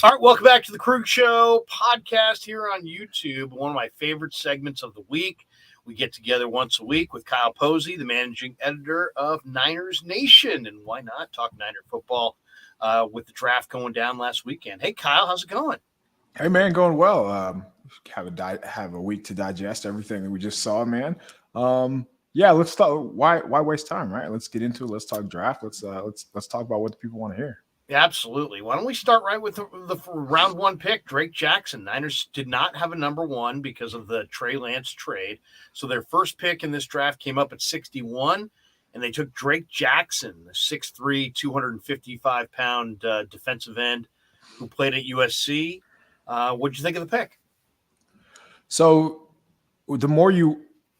All right, welcome back to the Krueg Show podcast here on YouTube. One of my favorite segments of the week. We get together once a week with Kyle Posey, the managing editor of Niners Nation. And why not talk Niner football with the draft going down last weekend? Hey, Kyle, how's it going? Hey, man, going well. Have a week to digest everything that we just saw, man. Yeah, let's talk. Why waste time, right? Let's get into it. Let's talk draft. Let's talk about what the people want to hear. Yeah, absolutely. Why don't we start right with the round one pick, Drake Jackson. Niners did not have a number one because of the Trey Lance trade. So their first pick in this draft came up at 61, and they took Drake Jackson, the 6'3", 255-pound defensive end who played at USC. What'd you think of the pick? So the more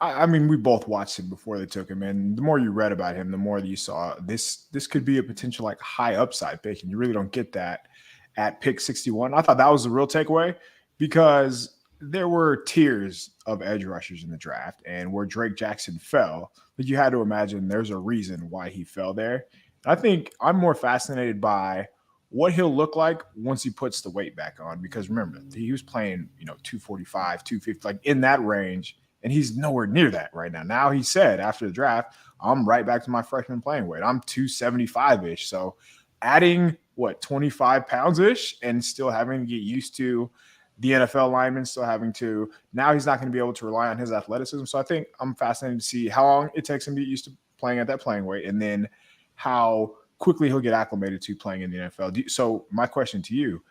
I mean, we both watched him before they took him, and the more you read about him, the more that you saw this could be a potential like high upside pick, and you really don't get that at pick 61. I thought that was the real takeaway because there were tiers of edge rushers in the draft, and where Drake Jackson fell, but you had to imagine there's a reason why he fell there. I think I'm more fascinated by what he'll look like once he puts the weight back on, because remember, he was playing, 245, 250, like in that range. And he's nowhere near that right now. Now he said after the draft, I'm right back to my freshman playing weight. I'm 275-ish. So adding, 25 pounds-ish and still having to get used to the NFL linemen, still having to – now he's not going to be able to rely on his athleticism. So I think I'm fascinated to see how long it takes him to get used to playing at that playing weight and then how quickly he'll get acclimated to playing in the NFL. So my question to you,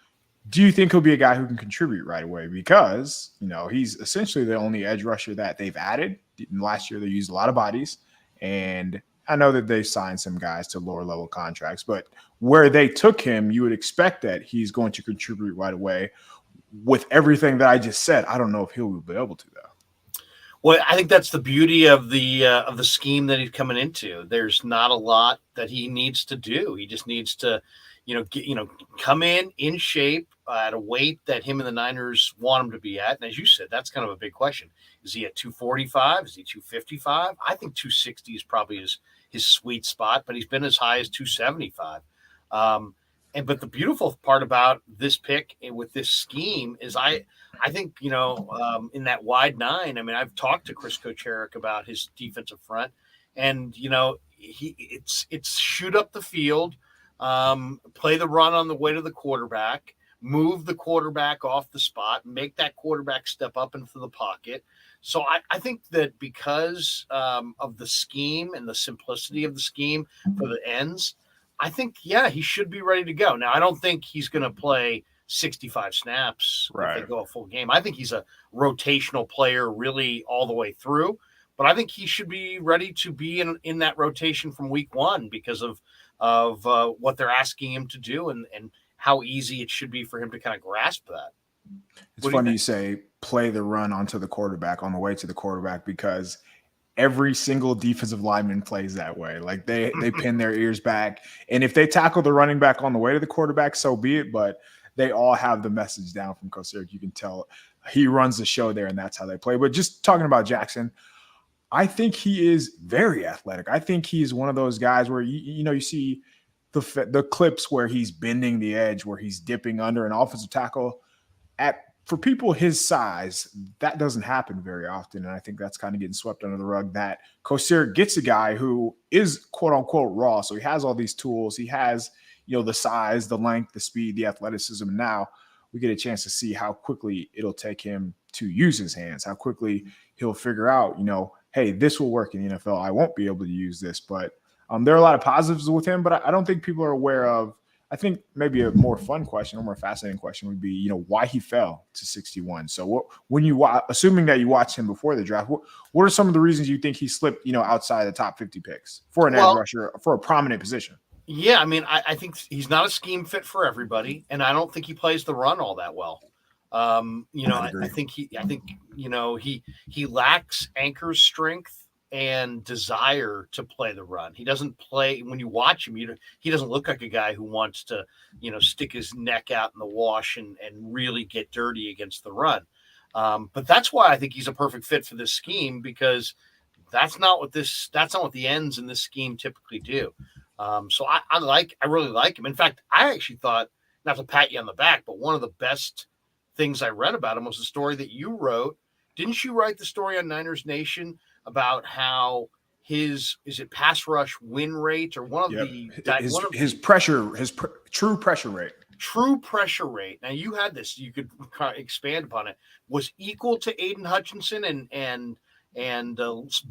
do you think he'll be a guy who can contribute right away? Because, he's essentially the only edge rusher that they've added. Last year, they used a lot of bodies. And I know that they signed some guys to lower level contracts, but where they took him, you would expect that he's going to contribute right away. With everything that I just said, I don't know if he'll be able to, though. Well, I think that's the beauty of the scheme that he's coming into. There's not a lot that he needs to do. He just needs to come in shape at a weight that him and the Niners want him to be at. And as you said, that's kind of a big question. Is he at 245? Is he 255? I think 260 is probably his sweet spot, but he's been as high as 275. But the beautiful part about this pick with this scheme is I think, in that wide nine, I mean, I've talked to Chris Kocherik about his defensive front, and, it's shoot up the field, play the run on the way to the quarterback, move the quarterback off the spot, make that quarterback step up into the pocket. So I think that because of the scheme and the simplicity of the scheme for the ends, I think, he should be ready to go. Now, I don't think he's going to play 65 snaps if they go a full game. I think he's a rotational player really all the way through. But I think he should be ready to be in that rotation from week one because of what they're asking him to do and how easy it should be for him to kind of grasp that. It's funny you say play the run onto the quarterback on the way to the quarterback, because every single defensive lineman plays that way. Like they pin their ears back. And if they tackle the running back on the way to the quarterback, so be it. But they all have the message down from Kocherik. You can tell he runs the show there, and that's how they play. But just talking about Jackson, I think he is very athletic. I think he's one of those guys where, you see the clips where he's bending the edge, where he's dipping under an offensive tackle. For people his size, that doesn't happen very often, and I think that's kind of getting swept under the rug, that Kocherik gets a guy who is quote-unquote raw, so he has all these tools. He has, the size, the length, the speed, the athleticism, and now we get a chance to see how quickly it'll take him to use his hands, how quickly he'll figure out, hey, this will work in the NFL. I won't be able to use this, but there are a lot of positives with him, but I don't think people are aware of. I think maybe a more fun question or more fascinating question would be, why he fell to 61. So assuming that you watched him before the draft, what are some of the reasons you think he slipped, outside the top 50 picks for an edge rusher for a prominent position? Yeah, I mean, I think he's not a scheme fit for everybody, and I don't think he plays the run all that well. I think he lacks anchor strength and desire to play the run. He doesn't play, when you watch him, he doesn't look like a guy who wants to, stick his neck out in the wash and really get dirty against the run. But that's why I think he's a perfect fit for this scheme, because that's not what the ends in this scheme typically do. So I really like him. In fact, I actually thought not to pat you on the back, but one of the best things I read about him was the story that you wrote. Didn't you write the story on Niners Nation about how his pass rush win rate, or one of the true pressure rate? True pressure rate. Now you had this. You could expand upon it. Was equal to Aiden Hutchinson and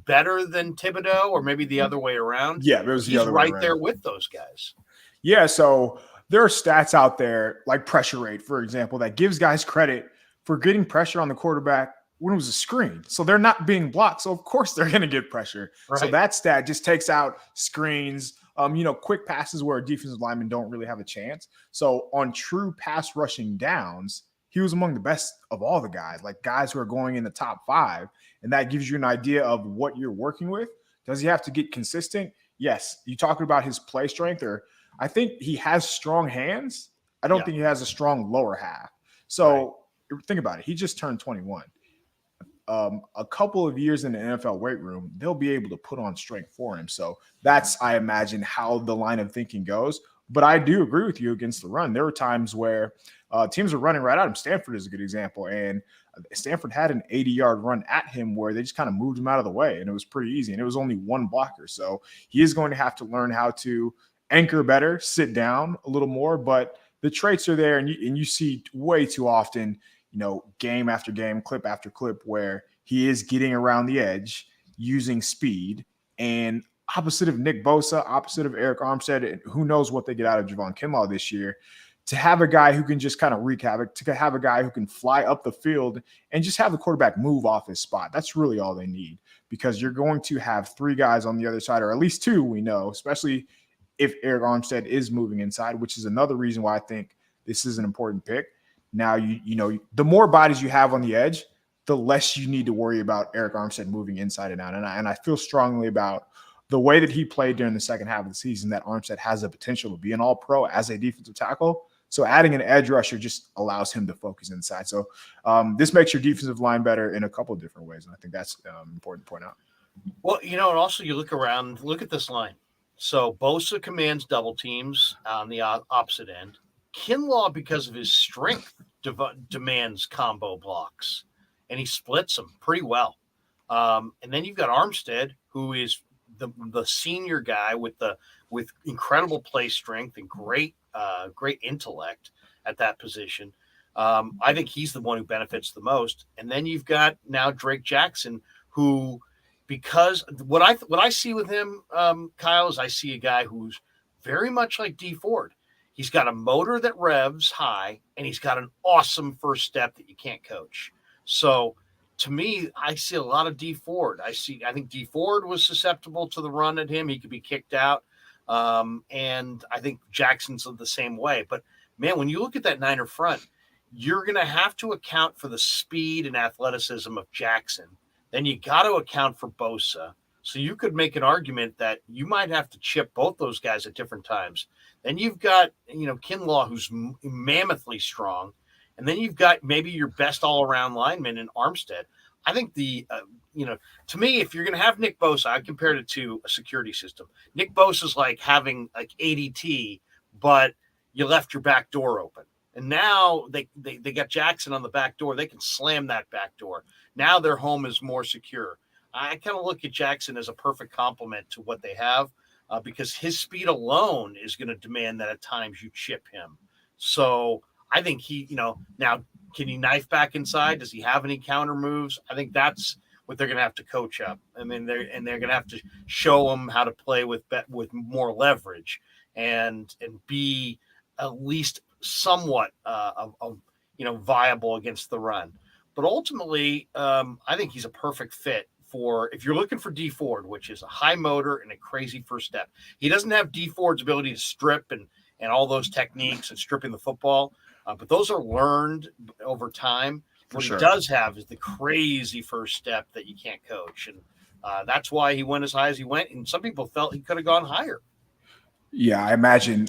better than Thibodeau, or maybe the other way around. Yeah, it was the other way around. He's right there with those guys. Yeah, so there are stats out there like pressure rate, for example, that gives guys credit for getting pressure on the quarterback when it was a screen. So they're not being blocked. So of course they're going to get pressure. Right. So that stat just takes out screens, quick passes where defensive linemen don't really have a chance. So on true pass rushing downs, he was among the best of all the guys, like guys who are going in the top 5. And that gives you an idea of what you're working with. Does he have to get consistent? Yes. You talking about his play strength, or I think he has strong hands. I don't think he has a strong lower half. So think about it. He just turned 21. A couple of years in the NFL weight room, they'll be able to put on strength for him. So that's, I imagine, how the line of thinking goes. But I do agree with you against the run. There were times where teams are running right at him. Stanford is a good example. And Stanford had an 80-yard run at him where they just kind of moved him out of the way. And it was pretty easy. And it was only one blocker. So he is going to have to learn how to anchor better, sit down a little more. But the traits are there. And you see way too often, game after game, clip after clip, where he is getting around the edge, using speed, and opposite of Nick Bosa, opposite of Eric Armstead, and who knows what they get out of Javon Kinlaw this year, to have a guy who can just kind of wreak havoc, to have a guy who can fly up the field and just have the quarterback move off his spot. That's really all they need, because you're going to have 3 guys on the other side, or at least 2, we know, especially if Eric Armstead is moving inside, which is another reason why I think this is an important pick. Now, the more bodies you have on the edge, the less you need to worry about Eric Armstead moving inside and out. And I feel strongly about the way that he played during the second half of the season, that Armstead has the potential to be an all-pro as a defensive tackle. So adding an edge rusher just allows him to focus inside. So this makes your defensive line better in a couple of different ways. And I think that's important to point out. Well, and also you look around, look at this line. So Bosa commands double teams on the opposite end. Kinlaw, because of his strength, demands combo blocks, and he splits them pretty well. And then you've got Armstead, who is the senior guy with incredible play strength and great intellect at that position. I think he's the one who benefits the most. And then you've got now Drake Jackson, who, because what I see with him, Kyle, is I see a guy who's very much like Dee Ford. He's got a motor that revs high, and he's got an awesome first step that you can't coach. So to me, I see a lot of Dee Ford. I think Dee Ford was susceptible to the run at him. He could be kicked out. And I think Jackson's the same way. But man, when you look at that Niner front, you're going to have to account for the speed and athleticism of Jackson. Then you got to account for Bosa. So you could make an argument that you might have to chip both those guys at different times. Then you've got, Kinlaw, who's mammothly strong. And then you've got maybe your best all-around lineman in Armstead. I think to me, if you're going to have Nick Bosa, I compared it to a security system. Nick Bosa is like having like ADT, but you left your back door open. And now they got Jackson on the back door. They can slam that back door. Now their home is more secure. I kind of look at Jackson as a perfect complement to what they have, because his speed alone is going to demand that at times you chip him. So I think he, now can he knife back inside? Does he have any counter moves? I think that's what they're going to have to coach up. I mean, they're going to have to show him how to play with more leverage and be at least somewhat viable against the run. But ultimately, I think he's a perfect fit for if you're looking for Dee Ford, which is a high motor and a crazy first step. He doesn't have Dee Ford's ability to strip and all those techniques and stripping the football, but those are learned over time. What he does have is the crazy first step that you can't coach, and that's why he went as high as he went. And some people felt he could have gone higher. Yeah, I imagine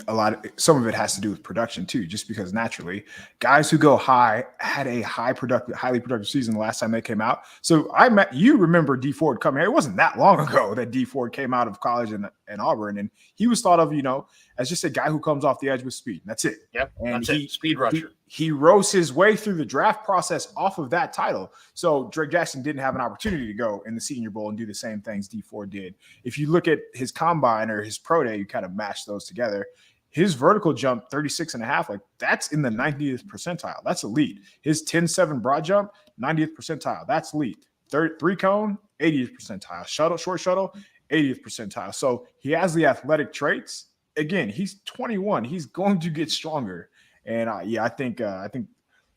some of it has to do with production too, just because naturally guys who go high had a highly productive season the last time they came out. So you remember D Ford coming. It wasn't that long ago that D Ford came out of college in Auburn, and he was thought of, as just a guy who comes off the edge with speed. That's it. Yep, And that's it. Speed rusher. He rose his way through the draft process off of that title. So Drake Jackson didn't have an opportunity to go in the Senior Bowl and do the same things D Ford did. If you look at his combine or his pro day, you kind of match those together. His vertical jump 36 and a half, like that's in the 90th percentile. That's elite. His 10-7 broad jump, 90th percentile. That's elite. Three cone, 80th percentile. Short shuttle, 80th percentile. So he has the athletic traits. Again, he's 21. He's going to get stronger. And I think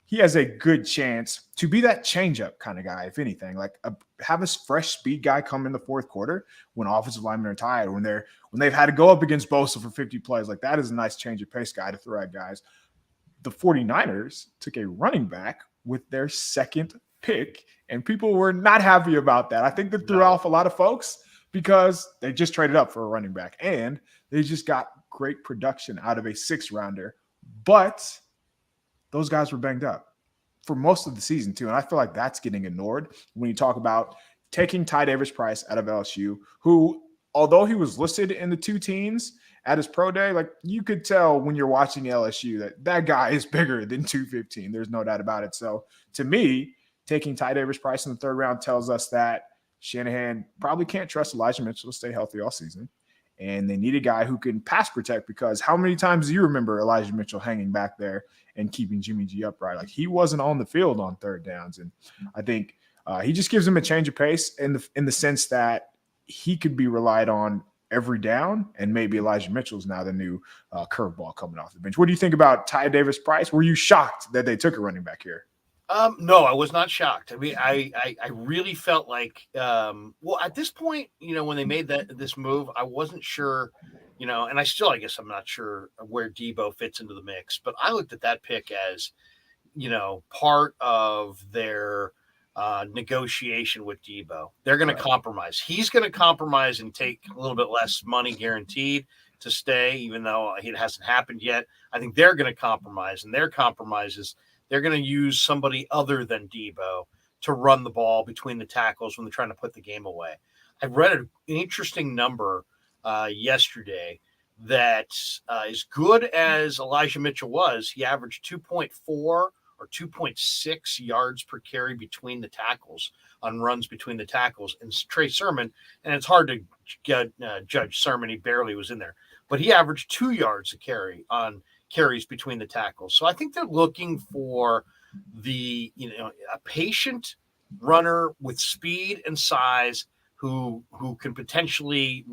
he has a good chance to be that changeup kind of guy, if anything. Like have a fresh speed guy come in the fourth quarter when offensive linemen are tired, when they've had to go up against Bosa for 50 plays. Like that is a nice change of pace guy to throw at guys. The 49ers took a running back with their second pick, and people were not happy about that. I think that threw off a lot of folks because they just traded up for a running back, and they just got great production out of a 6-rounder. But those guys were banged up for most of the season too. And I feel like that's getting ignored when you talk about taking Ty Davis-Price out of LSU, who, although he was listed in the 2 teens at his pro day, like you could tell when you're watching LSU that guy is bigger than 215. There's no doubt about it. So to me, taking Ty Davis-Price in the 3rd round tells us that Shanahan probably can't trust Elijah Mitchell to stay healthy all season. And they need a guy who can pass protect, because how many times do you remember Elijah Mitchell hanging back there and keeping Jimmy G upright? Like he wasn't on the field on 3rd downs. And I think he just gives him a change of pace in the sense that he could be relied on every down. And maybe Elijah Mitchell's now the new curveball coming off the bench. What do you think about Ty Davis-Price? Were you shocked that they took a running back here? No, I was not shocked. I mean, I really felt like, well, at this point, when they made this move, I wasn't sure, and I guess I'm not sure where Debo fits into the mix, but I looked at that pick as, part of their negotiation with Debo. They're going to compromise. He's going to compromise and take a little bit less money guaranteed to stay, even though it hasn't happened yet. I think they're going to compromise, and their compromise is they're going to use somebody other than Debo to run the ball between the tackles when they're trying to put the game away. I read an interesting number yesterday that as good as Elijah Mitchell was, he averaged 2.4 or 2.6 yards per carry between the tackles on runs between the tackles. And Trey Sermon, and it's hard to judge Sermon, he barely was in there, but he averaged 2 yards a carry on carries between the tackles. So I think they're looking for a patient runner with speed and size who can potentially,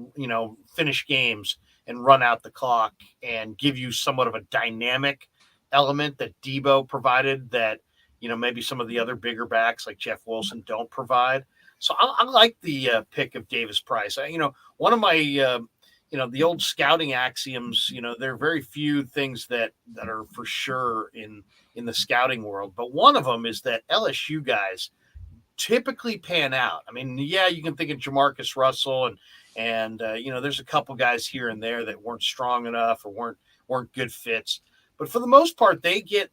finish games and run out the clock and give you somewhat of a dynamic element that Debo provided that, maybe some of the other bigger backs like Jeff Wilson don't provide. So I like the pick of Davis-Price. One of my, the old scouting axioms, there are very few things that are for sure in the scouting world. But one of them is that LSU guys typically pan out. I mean, yeah, you can think of Jamarcus Russell and there's a couple guys here and there that weren't strong enough or weren't good fits. But for the most part, they get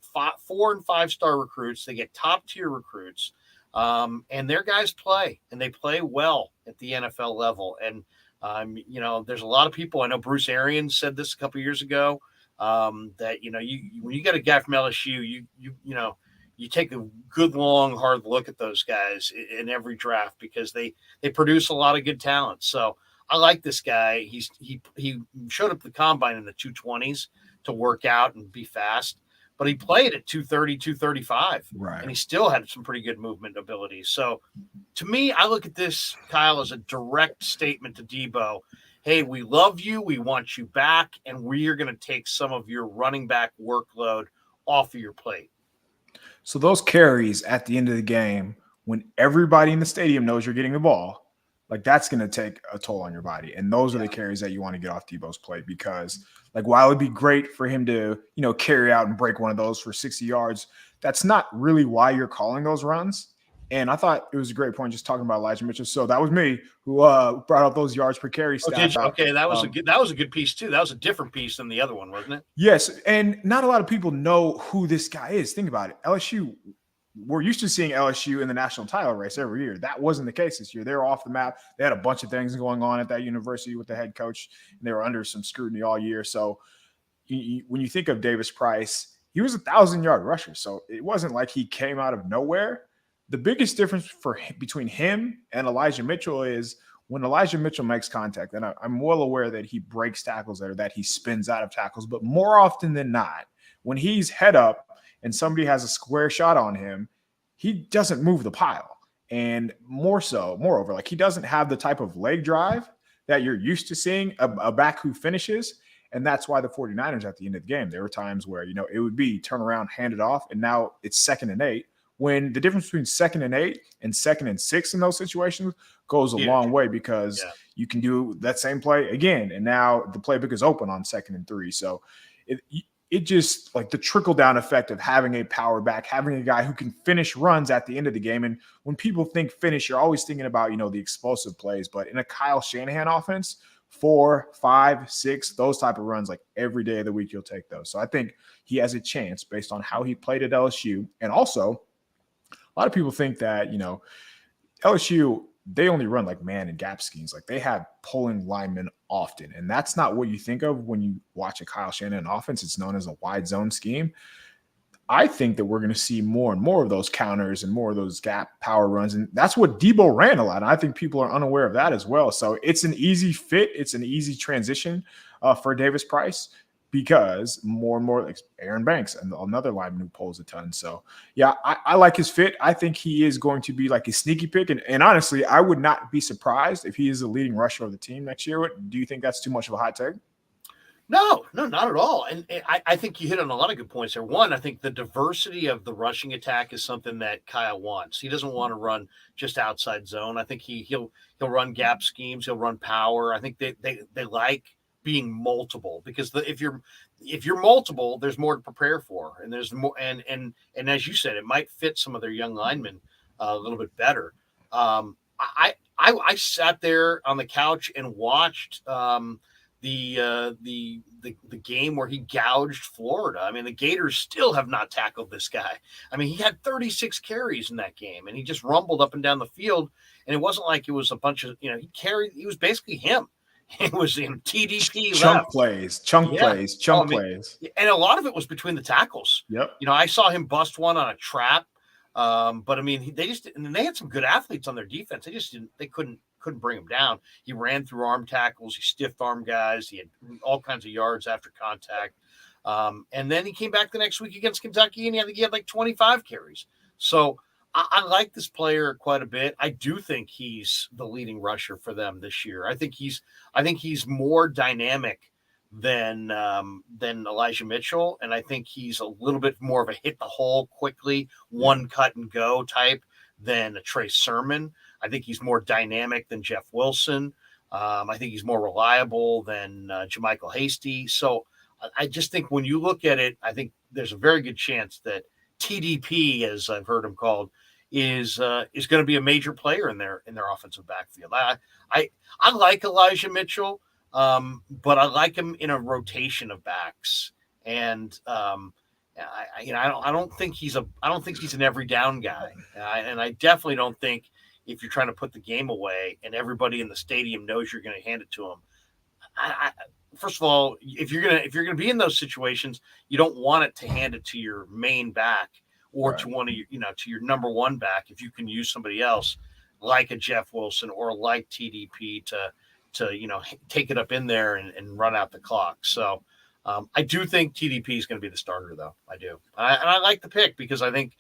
4 and 5 star recruits. They get top tier recruits, and their guys play, and they play well at the NFL level. And there's a lot of people. I know Bruce Arians said this a couple of years ago that when you got a guy from LSU, you take a good long hard look at those guys in every draft because they produce a lot of good talent. So I like this guy. He showed up at the combine in the 220s to work out and be fast, but he played at 230, 235, right, and he still had some pretty good movement ability. So to me, I look at this, Kyle, as a direct statement to Debo. Hey, we love you. We want you back, and we are going to take some of your running back workload off of your plate. So those carries at the end of the game, when everybody in the stadium knows you're getting the ball, like that's going to take a toll on your body. And those are the carries that you want to get off Debo's plate because like while it'd be great for him to, carry out and break one of those for 60 yards, that's not really why you're calling those runs. And I thought it was a great point just talking about Elijah Mitchell. So that was me who brought up those yards per carry Oh, stats. did you? Okay, that was a good piece too. That was a different piece than the other one, wasn't it? Yes, and not a lot of people know who this guy is. Think about it. LSU, we're used to seeing LSU in the national title race every year. That wasn't the case this year. They were off the map. They had a bunch of things going on at that university with the head coach, and they were under some scrutiny all year. So when you think of Davis Price, he was 1,000-yard rusher. So it wasn't like he came out of nowhere. The biggest difference between him and Elijah Mitchell is when Elijah Mitchell makes contact, and I'm well aware that he breaks tackles or that he spins out of tackles, but more often than not, when he's head up and somebody has a square shot on him, he doesn't move the pile. And moreover, like he doesn't have the type of leg drive that you're used to seeing a back who finishes. And that's why the 49ers at the end of the game, there were times where, it would be turn around, hand it off, and now it's 2nd and 8. When the difference between 2nd and 8 and 2nd and 6 in those situations goes a long way because you can do that same play again. And now the playbook is open on 2nd and 3. So it just like the trickle down effect of having a power back, having a guy who can finish runs at the end of the game. And when people think finish, you're always thinking about, the explosive plays. But in a Kyle Shanahan offense, 4, 5, 6, those type of runs, like every day of the week, you'll take those. So I think he has a chance based on how he played at LSU. And also, a lot of people think that, LSU, they only run like man and gap schemes. Like they have pulling linemen often. And that's not what you think of when you watch a Kyle Shanahan offense. It's known as a wide zone scheme. I think that we're going to see more and more of those counters and more of those gap power runs. And that's what Debo ran a lot. And I think people are unaware of that as well. So it's an easy fit. It's an easy transition for Davis Price because more and more like Aaron Banks and another lineman who pulls a ton. So yeah, I like his fit. I think he is going to be like a sneaky pick. And honestly, I would not be surprised if he is the leading rusher of the team next year. Do you think that's too much of a hot take? No, not at all. And I think you hit on a lot of good points there. One, I think the diversity of the rushing attack is something that Kyle wants. He doesn't want to run just outside zone. I think he'll run gap schemes. He'll run power. I think they like being multiple because if you're multiple, there's more to prepare for, and there's more. And as you said, it might fit some of their young linemen a little bit better. I sat there on the couch and watched. The game where he gouged Florida. I mean, the Gators still have not tackled this guy. I mean, he had 36 carries in that game, and he just rumbled up and down the field. And it wasn't like it was a bunch of, he was basically him. It was TDP chunk left. plays. And a lot of it was between the tackles. Yep. I saw him bust one on a trap. But I mean, they had some good athletes on their defense. They couldn't bring him down. He ran through arm tackles. He stiff arm guys. He had all kinds of yards after contact. And then he came back the next week against Kentucky, and he had like 25 carries. So I like this player quite a bit. I do think he's the leading rusher for them this year. I think he's more dynamic than Elijah Mitchell, and I think he's a little bit more of a hit the hole quickly, one cut and go type than a Trey Sermon. I think he's more dynamic than Jeff Wilson. I think he's more reliable than Jermichael Hasty. So I just think when you look at it, I think there's a very good chance that TDP, as I've heard him called, is going to be a major player in their offensive backfield. I like Elijah Mitchell, but I like him in a rotation of backs, and I don't think he's an every down guy, and I definitely don't think if you're trying to put the game away and everybody in the stadium knows you're going to hand it to him. First of all, if you're gonna be in those situations, you don't want it to hand it to your main back or to one of your, to your number one back. If you can use somebody else like a Jeff Wilson or like TDP to take it up in there and run out the clock. So I do think TDP is going to be the starter, though. I do, and I like the pick because I think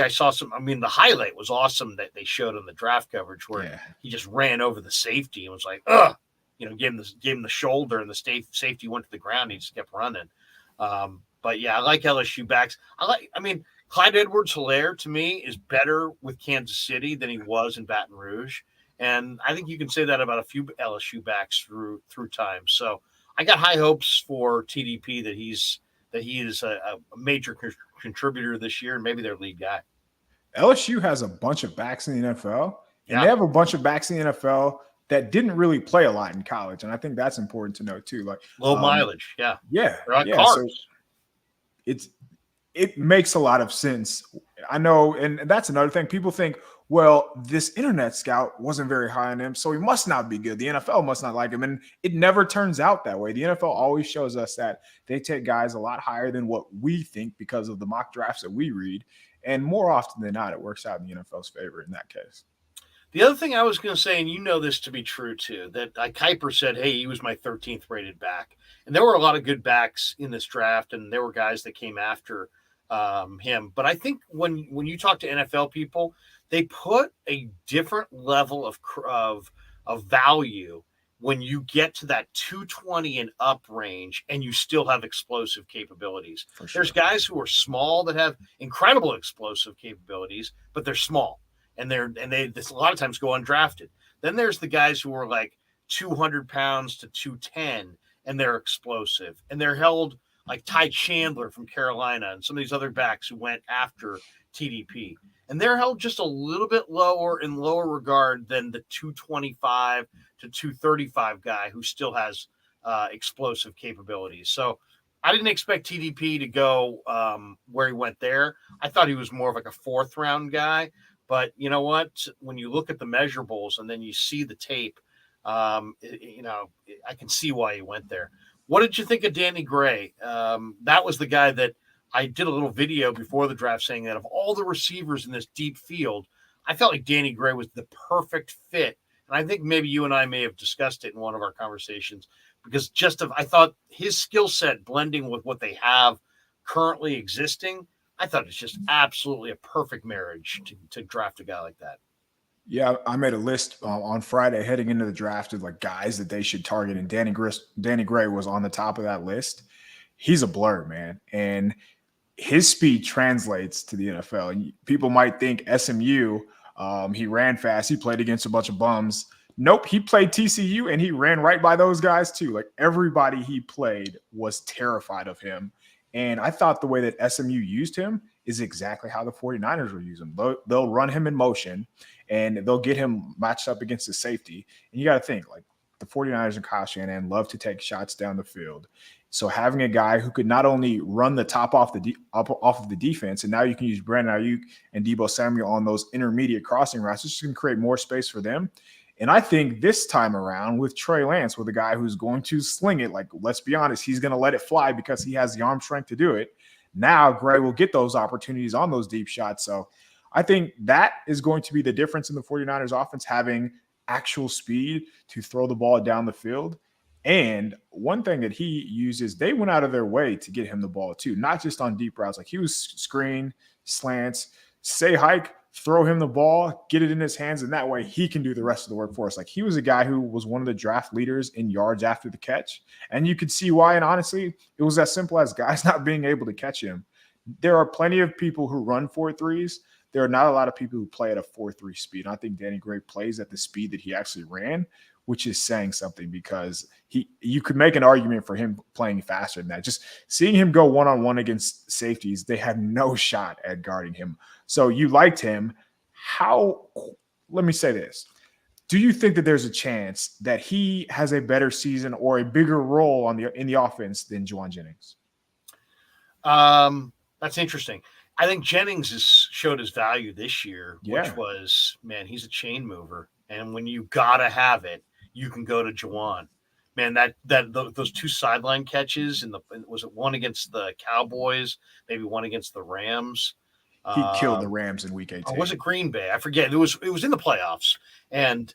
I saw some. I mean, the highlight was awesome that they showed on the draft coverage where he just ran over the safety and was like, ugh. Gave him the shoulder, and the safety went to the ground. He just kept running. But yeah, I like LSU backs. Clyde Edwards-Helaire to me is better with Kansas City than he was in Baton Rouge, and I think you can say that about a few LSU backs through time. So I got high hopes for TDP that he is a major contributor this year and maybe their lead guy. LSU has a bunch of backs in the NFL, and Yeah, they have a bunch of backs in the NFL that didn't really play a lot in college. And I think that's important to note too. Like, low mileage. Yeah, yeah, they're on yeah. So cars. it makes a lot of sense. I know, and that's another thing. People think, well, this internet scout wasn't very high on him, so he must not be good. The NFL must not like him. And it never turns out that way. The NFL always shows us that they take guys a lot higher than what we think because of the mock drafts that we read. And more often than not, it works out in the NFL's favor in that case. The other thing I was going to say, and you know this to be true too, that Kuiper said, "Hey, he was my 13th rated back," and there were a lot of good backs in this draft, and there were guys that came after him. But I think when you talk to NFL people, they put a different level of value when you get to that 220 and up range, and you still have explosive capabilities. For sure. There's guys who are small that have incredible explosive capabilities, but they're small and they this a lot of times go undrafted. Then there's the guys who are like 200 pounds to 210 and they're explosive and they're held like Ty Chandler from Carolina and some of these other backs who went after TDP. And they're held just a little bit lower in lower regard than the 225 to 235 guy who still has explosive capabilities. So I didn't expect TDP to go where he went there. I thought he was more of like a fourth round guy. But you know what? When you look at the measurables and then you see the tape, I can see why he went there. What did you think of Danny Gray? That was the guy that I did a little video before the draft saying that of all the receivers in this deep field, I felt like Danny Gray was the perfect fit. And I think maybe you and I may have discussed it in one of our conversations because I thought his skill set blending with what they have currently existing, I thought it's just absolutely a perfect marriage to draft a guy like that. Yeah, I made a list on Friday heading into the draft of like guys that they should target, and Danny Gray was on the top of that list. He's a blur, man, and his speed translates to the NFL. And people might think SMU, he ran fast, he played against a bunch of bums. Nope, he played TCU and he ran right by those guys too. Like everybody he played was terrified of him. And I thought the way that SMU used him is exactly how the 49ers will use him. They'll run him in motion and they'll get him matched up against the safety. And you got to think, like, the 49ers and Kyle Shanahan love to take shots down the field. So having a guy who could not only run the top off of the defense, and now you can use Brandon Ayuk and Deebo Samuel on those intermediate crossing routes, it's just going to create more space for them. And I think this time around with Trey Lance, with a guy who's going to sling it, like, let's be honest, he's going to let it fly because he has the arm strength to do it. Now Gray will get those opportunities on those deep shots. So I think that is going to be the difference in the 49ers offense, having actual speed to throw the ball down the field. And one thing that he uses, they went out of their way to get him the ball too, not just on deep routes. Like he was screen, slants, say hike, throw him the ball, get it in his hands, and that way he can do the rest of the work for us. Like he was a guy who was one of the draft leaders in yards after the catch. And you could see why. And honestly, it was as simple as guys not being able to catch him. There are plenty of people who run 4.3s. There are not a lot of people who play at a 4.3 speed. And I think Danny Gray plays at the speed that he actually ran, which is saying something because you could make an argument for him playing faster than that. Just seeing him go one-on-one against safeties, they had no shot at guarding him. So you liked him. Let me say this. Do you think that there's a chance that he has a better season or a bigger role in the offense than Juwan Jennings? That's interesting. I think Jennings showed his value this year, which was, man, he's a chain mover. And when you gotta have it, you can go to Juwan. Man, those two sideline catches was it one against the Cowboys, maybe one against the Rams? He killed the Rams in Week 18. Or was it Green Bay? I forget. It was in the playoffs, and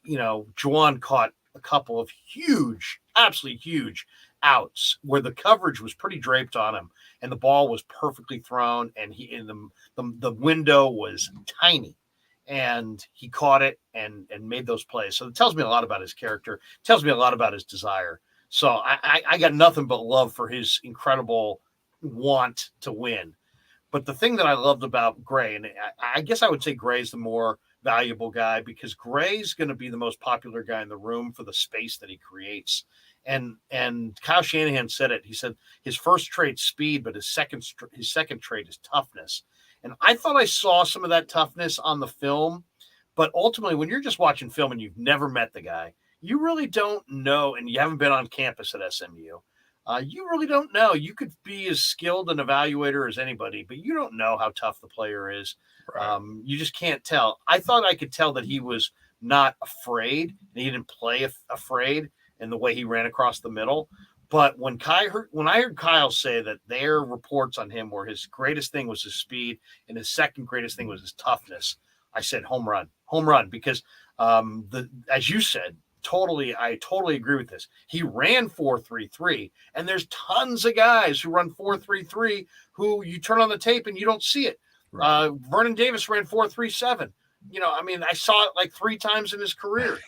Juwan caught a couple of huge, absolutely huge outs where the coverage was pretty draped on him, and the ball was perfectly thrown, and the window was tiny. And he caught it and made those plays. So it tells me a lot about his character. It tells me a lot about his desire. So I got nothing but love for his incredible want to win. But the thing that I loved about Gray, and I guess I would say Gray's the more valuable guy because Gray's going to be the most popular guy in the room for the space that he creates. And Kyle Shanahan said it. He said his first trait's speed, but his second trait is toughness. And I thought I saw some of that toughness on the film. But ultimately, when you're just watching film and you've never met the guy, you really don't know, and you haven't been on campus at SMU. You really don't know. You could be as skilled an evaluator as anybody, but you don't know how tough the player is. Right. You just can't tell. I thought I could tell that he was not afraid. He didn't play afraid in the way he ran across the middle. But when I heard Kyle say that their reports on him were his greatest thing was his speed and his second greatest thing was his toughness, I said home run, because as you said, I totally agree with this. He ran 4.33, and there's tons of guys who run 4.33 who you turn on the tape and you don't see it. Right. Vernon Davis ran 4.37. I saw it like 3 times in his career.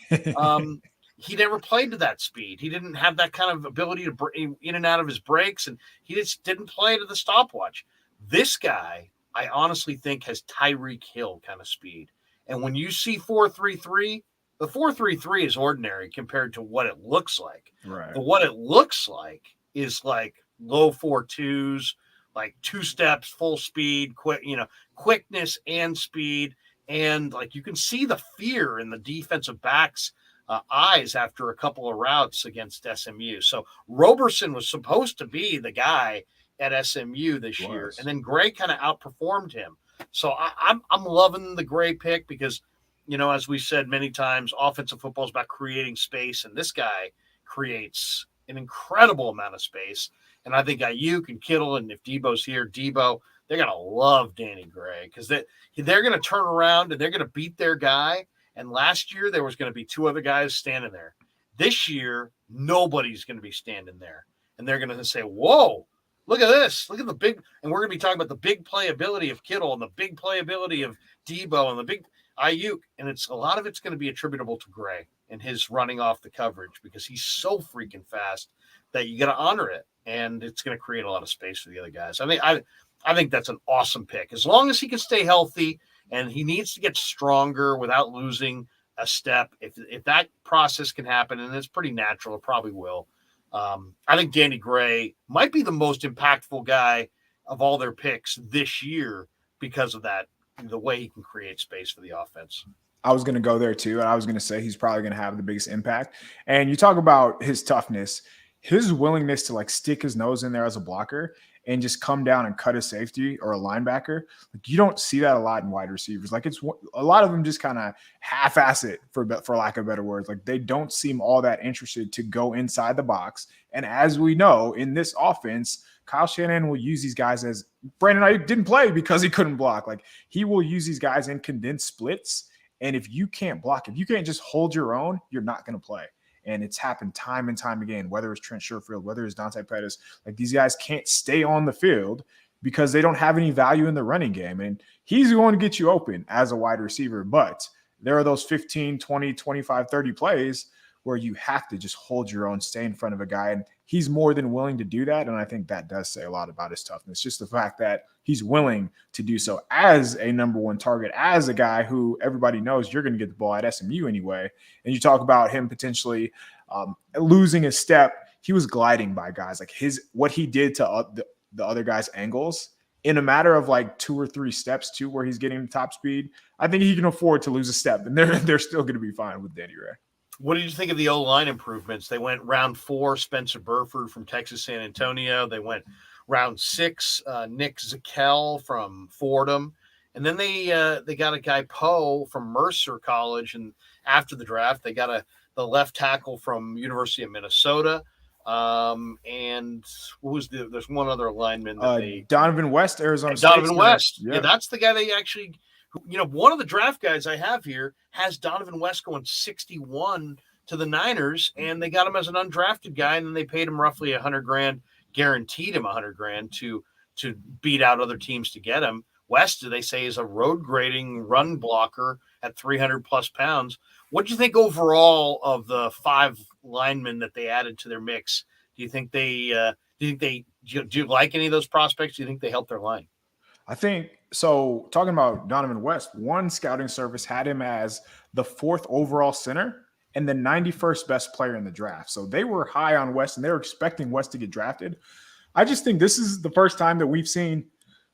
He never played to that speed. He didn't have that kind of ability to in and out of his breaks, and he just didn't play to the stopwatch. This guy, I honestly think, has Tyreek Hill kind of speed. And when you see 4.33, the 4.33 is ordinary compared to what it looks like. Right. But what it looks like is like low 4.2s, like 2 steps, full speed, quickness and speed. And like you can see the fear in the defensive backs' eyes after a couple of routes against SMU. So Roberson was supposed to be the guy at SMU this year, and then Gray kind of outperformed him. So I'm loving the Gray pick because, as we said many times, offensive football is about creating space, and this guy creates an incredible amount of space. And I think Ayuk and Kittle, and if Debo's here, they're going to love Danny Gray because they're going to turn around and they're going to beat their guy. And last year, there was going to be 2 other guys standing there. This year, nobody's going to be standing there. And they're going to say, whoa, look at this. Look at the big – and we're going to be talking about the big playability of Kittle and the big playability of Debo and the big Ayuk. And a lot of it's going to be attributable to Gray and his running off the coverage because he's so freaking fast that you got to honor it. And it's going to create a lot of space for the other guys. I think that's an awesome pick. As long as he can stay healthy – and he needs to get stronger without losing a step. If that process can happen, and it's pretty natural, it probably will. I think Danny Gray might be the most impactful guy of all their picks this year because of that, the way he can create space for the offense. I was going to go there too. And I was going to say he's probably going to have the biggest impact. And you talk about his toughness, his willingness to like stick his nose in there as a blocker and just come down and cut a safety or a linebacker. Like you don't see that a lot in wide receivers. Like it's a lot of them just kind of half-ass it for lack of better words. Like they don't seem all that interested to go inside the box. And as we know in this offense, Kyle Shanahan will use these guys as Brandon Ayuk didn't play because he couldn't block. Like he will use these guys in condensed splits. And if you can't block, if you can't just hold your own, you're not going to play. And it's happened time and time again, whether it's Trent Sherfield, whether it's Dante Pettis. Like these guys can't stay on the field because they don't have any value in the running game. And he's going to get you open as a wide receiver. But there are those 15, 20, 25, 30 plays where you have to just hold your own, stay in front of a guy. And he's more than willing to do that. And I think that does say a lot about his toughness. Just the fact that he's willing to do so as a number 1 target, as a guy who everybody knows you're going to get the ball at SMU anyway. And you talk about him potentially losing his step. He was gliding by guys like what he did to the other guys' angles in a matter of like 2 or 3 steps to where he's getting top speed. I think he can afford to lose a step, and they're still going to be fine with Danny Ray. What did you think of the O-line improvements? They went round 4, Spencer Burford from Texas San Antonio. They went round 6, Nick Zakel from Fordham. And then they got a guy, Poe, from Mercer College. And after the draft, they got the left tackle from University of Minnesota. And there's one other lineman that Donovan West, Arizona State. Donovan West. Yeah, that's the guy they actually – one of the draft guys I have here has Donovan West going 61 to the Niners, and they got him as an undrafted guy, and then they paid him roughly $100,000, guaranteed him $100,000 to beat out other teams to get him. West, they say, is a road grading run blocker at 300 plus pounds. What do you think overall of the 5 linemen that they added to their mix? Do you think do you like any of those prospects? Do you think they help their line? I think so. Talking about Donovan West, one scouting service had him as the 4th overall center and the 91st best player in the draft. So they were high on West and they were expecting West to get drafted. I just think this is the first time that we've seen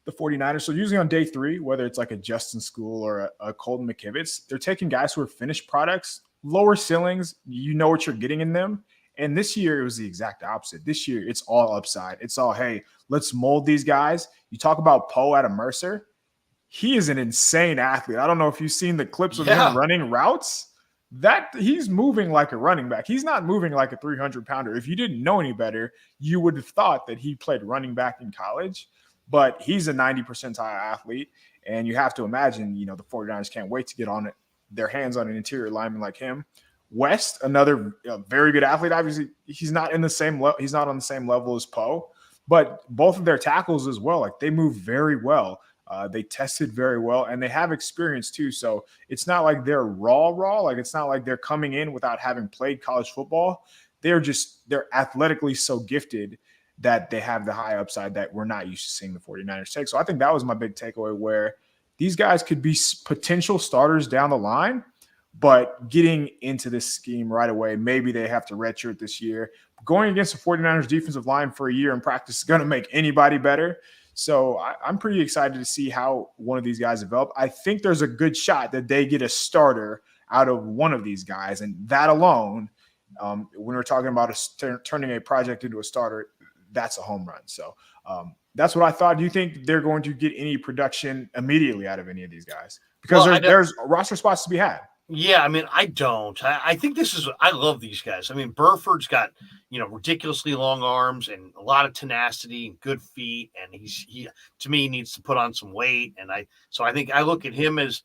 the 49ers. So usually on day 3, whether it's like a Justin School or a Colton McKivitz, they're taking guys who are finished products, lower ceilings. You know what you're getting in them. And this year, it was the exact opposite. This year, it's all upside. It's all, hey, let's mold these guys. You talk about Poe out of Mercer. He is an insane athlete. I don't know if you've seen the clips of him running routes. That he's moving like a running back. He's not moving like a 300-pounder. If you didn't know any better, you would have thought that he played running back in college. But he's a 90 percentile athlete. And you have to imagine, the 49ers can't wait to get on their hands on an interior lineman like him. West, another very good athlete. Obviously, he's not in the same level. He's not on the same level as Poe, but both of their tackles as well. Like they move very well. They tested very well, and they have experience too. So it's not like they're raw. Like it's not like they're coming in without having played college football. They're athletically so gifted that they have the high upside that we're not used to seeing the 49ers take. So I think that was my big takeaway, where these guys could be potential starters down the line. But getting into this scheme right away, maybe they have to redshirt this year. Going against the 49ers defensive line for a year in practice is going to make anybody better. So I'm pretty excited to see how one of these guys develop. I think there's a good shot that they get a starter out of one of these guys. And that alone, when we're talking about turning a project into a starter, that's a home run. So that's what I thought. Do you think they're going to get any production immediately out of any of these guys? Because there's roster spots to be had. Yeah, I mean, I don't. I think I love these guys. I mean, Burford's got, ridiculously long arms and a lot of tenacity and good feet. And he to me needs to put on some weight. And I think I look at him as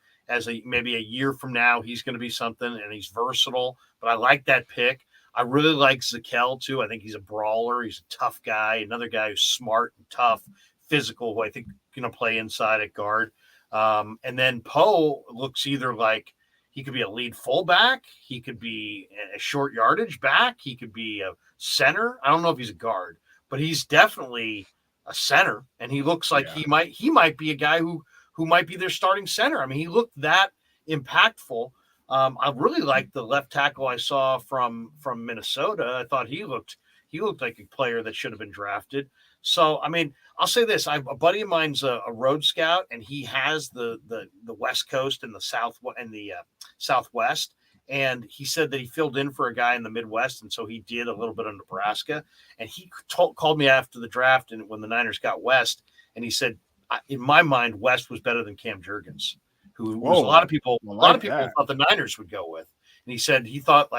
maybe a year from now, he's going to be something, and he's versatile, but I like that pick. I really like Zakelj too. I think he's a brawler. He's a tough guy. Another guy who's smart and tough, physical, who I think going to play inside at guard. And then Poe looks either like, he could be a lead fullback. He could be a short yardage back. He could be a center. I don't know if he's a guard, but he's definitely a center. And he looks like he might be a guy who might be their starting center. I mean, he looked that impactful. I really liked the left tackle I saw from Minnesota. I thought he looked like a player that should have been drafted. So, I mean, I'll say this. A buddy of mine's a road scout, and he has the West Coast and the South and the Southwest. And he said that he filled in for a guy in the Midwest, and so he did a little bit of Nebraska. And he called me after the draft and when the Niners got West, and he said, in my mind, West was better than Cam Jurgens, who was a lot of people thought the Niners would go with. And he said he thought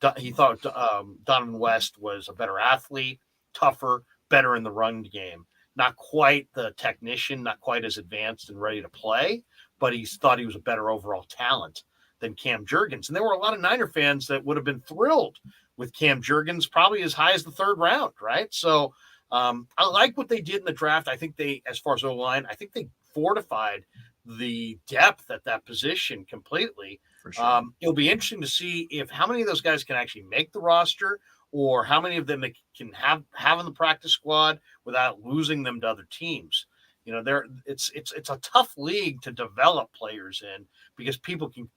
Donovan West was a better athlete, tougher, better in the run game. Not quite the technician, not quite as advanced and ready to play, but he thought he was a better overall talent than Cam Jurgens. And there were a lot of Niner fans that would have been thrilled with Cam Jurgens, probably as high as the 3rd round, right? So I like what they did in the draft. I think as far as O-line, I think they fortified the depth at that position completely. For sure. It'll be interesting to see how many of those guys can actually make the roster, or how many of them they can have in the practice squad without losing them to other teams. It's a tough league to develop players in, because people can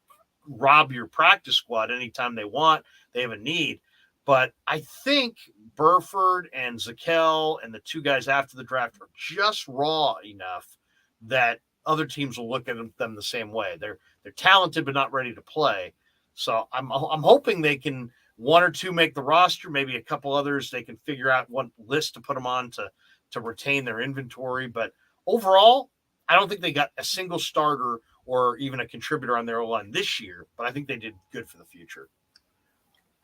rob your practice squad anytime they want. They have a need. But I think Burford and Zakelj and the two guys after the draft are just raw enough that other teams will look at them the same way. They're talented but not ready to play. So I'm hoping they can, one or two make the roster, maybe a couple others they can figure out what list to put them on to retain their inventory. But overall, I don't think they got a single starter or even a contributor on their O-line this year, but I think they did good for the future.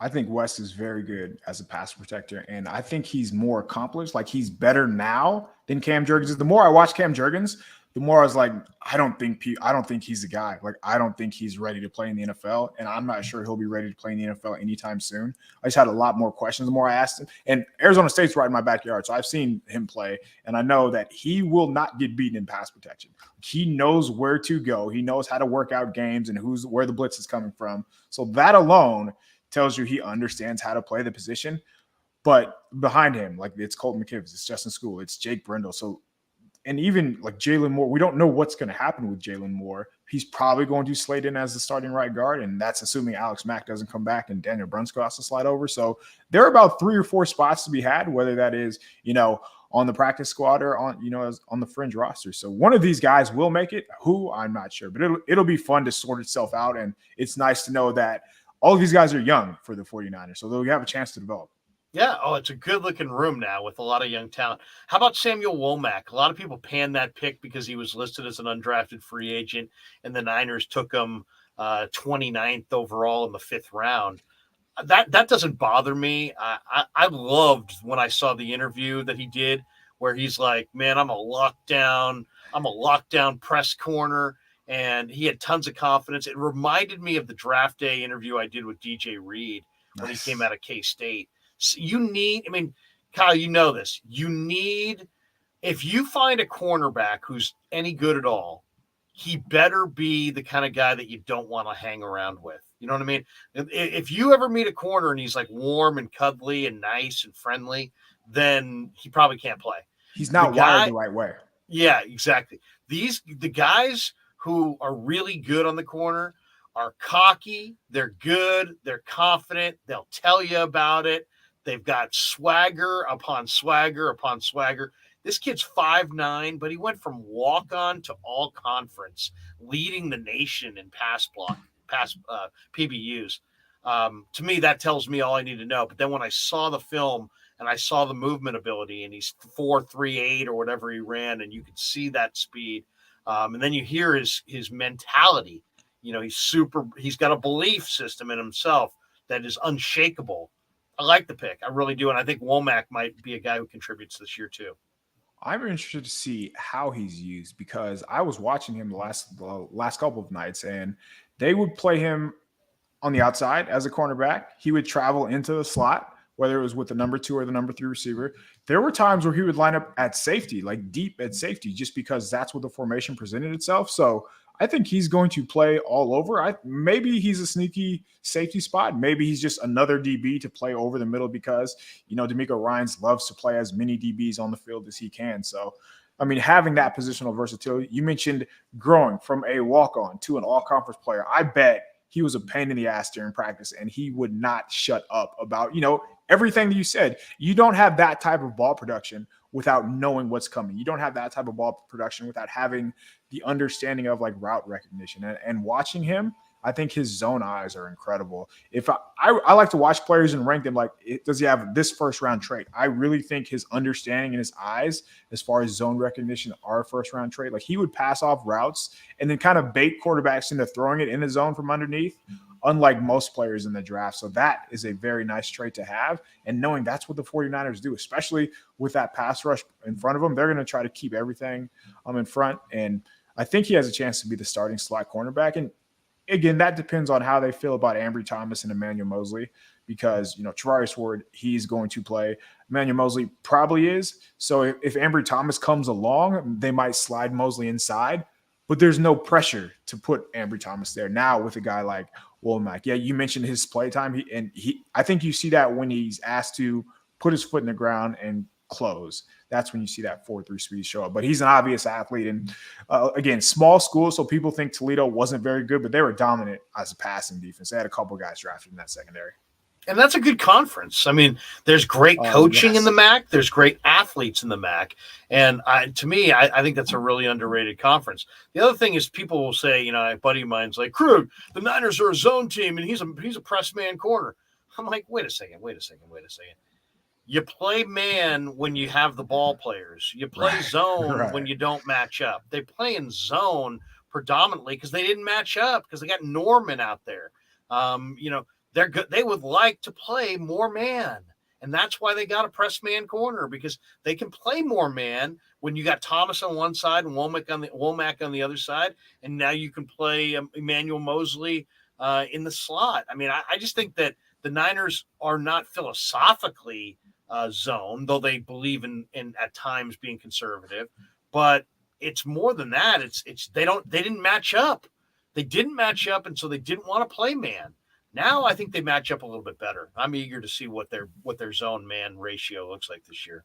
I think West is very good as a pass protector, and I think he's more accomplished. Like, he's better now than Cam Jurgens is. The more I watch Cam Jurgens, the more I was like, I don't think he's the guy. Like, I don't think he's ready to play in the NFL, and I'm not sure he'll be ready to play in the NFL anytime soon. I just had a lot more questions the more I asked him. And Arizona State's right in my backyard, so I've seen him play, and I know that he will not get beaten in pass protection. He knows where to go. He knows how to work out games and where the blitz is coming from. So that alone tells you he understands how to play the position. But behind him, like, it's Colton McKivitz, it's Justin School, it's Jake Brendel. So, and even like Jalen Moore, we don't know what's going to happen with Jalen Moore. He's probably going to slate in as the starting right guard, and that's assuming Alex Mack doesn't come back and Daniel Brunskill has to slide over. So there are about 3 or 4 spots to be had, whether that is, on the practice squad or on, as on the fringe roster. So one of these guys will make it. Who, I'm not sure, but it'll be fun to sort itself out. And it's nice to know that all of these guys are young for the 49ers, so they'll have a chance to develop. Yeah. Oh, it's a good looking room now with a lot of young talent. How about Samuel Womack? A lot of people pan that pick because he was listed as an undrafted free agent, and the Niners took him 29th overall in the 5th round. That doesn't bother me. I loved when I saw the interview that he did where he's like, man, I'm a lockdown press corner. And he had tons of confidence. It reminded me of the draft day interview I did with DJ Reed when he came out of K-State. So Kyle, you know this. If you find a cornerback who's any good at all, he better be the kind of guy that you don't want to hang around with. You know what I mean? If you ever meet a corner and he's like warm and cuddly and nice and friendly, then he probably can't play. He's not wired the right way. Yeah, exactly. The guys who are really good on the corner are cocky. They're good. They're confident. They'll tell you about it. They've got swagger upon swagger upon swagger. This kid's 5'9", but he went from walk-on to all-conference, leading the nation in pass PBUs. To me, that tells me all I need to know. But then when I saw the film and I saw the movement ability, and he's 4.38 or whatever he ran, and you could see that speed, and then you hear his mentality. He's got a belief system in himself that is unshakable. I like the pick. I really do. And I think Womack might be a guy who contributes this year too. I'm interested to see how he's used because I was watching him the last couple of nights, and they would play him on the outside as a cornerback. He would travel into the slot, whether it was with the number 2 or the number 3 receiver. There were times where he would line up at safety, like deep at safety, just because that's what the formation presented itself. So I think he's going to play all over. Maybe he's a sneaky safety spot. Maybe he's just another DB to play over the middle because, DeMeco Ryans loves to play as many DBs on the field as he can. So, having that positional versatility, you mentioned growing from a walk-on to an all-conference player. I bet he was a pain in the ass during practice, and he would not shut up about, everything that you said. You don't have that type of ball production without knowing what's coming. You don't have that type of ball production without having the understanding of like route recognition. And watching him, I think his zone eyes are incredible. If I like to watch players and rank them like, does he have this first round trait? I really think his understanding and his eyes, as far as zone recognition, are a first round trait. Like he would pass off routes and then kind of bait quarterbacks into throwing it in the zone from underneath, unlike most players in the draft. So that is a very nice trait to have. And knowing that's what the 49ers do, especially with that pass rush in front of them, they're going to try to keep everything in front. And I think he has a chance to be the starting slot cornerback. And again, that depends on how they feel about Ambry Thomas and Emmanuel Moseley, because, Travarius Ward, he's going to play. Emmanuel Moseley probably is. So if Ambry Thomas comes along, they might slide Moseley inside, but there's no pressure to put Ambry Thomas there now with a guy like Womack. Yeah, you mentioned his play time. I think you see that when he's asked to put his foot in the ground and close. That's when you see that 4.3 speed show up. But he's an obvious athlete. And again, small school, so people think Toledo wasn't very good, but they were dominant as a passing defense. They had a couple guys drafted in that secondary. And that's a good conference. There's great coaching in the MAC. There's great athletes in the MAC. And to me, I think that's a really underrated conference. The other thing is people will say, a buddy of mine's like, Krueg, the Niners are a zone team, and he's a press man corner. I'm like, wait a second. You play man when you have the ball players. You play zone when you don't match up. They play in zone predominantly because they didn't match up because they got Norman out there. They're good. They would like to play more man, and that's why they got a press man corner, because they can play more man when you got Thomas on one side and Womack on the other side, and now you can play Emmanuel Moseley in the slot. I just think that the Niners are not philosophically zone, though they believe in at times being conservative, but it's more than that. They didn't match up. They didn't match up, and so they didn't want to play man. Now I think they match up a little bit better. I'm eager to see what their zone man ratio looks like this year.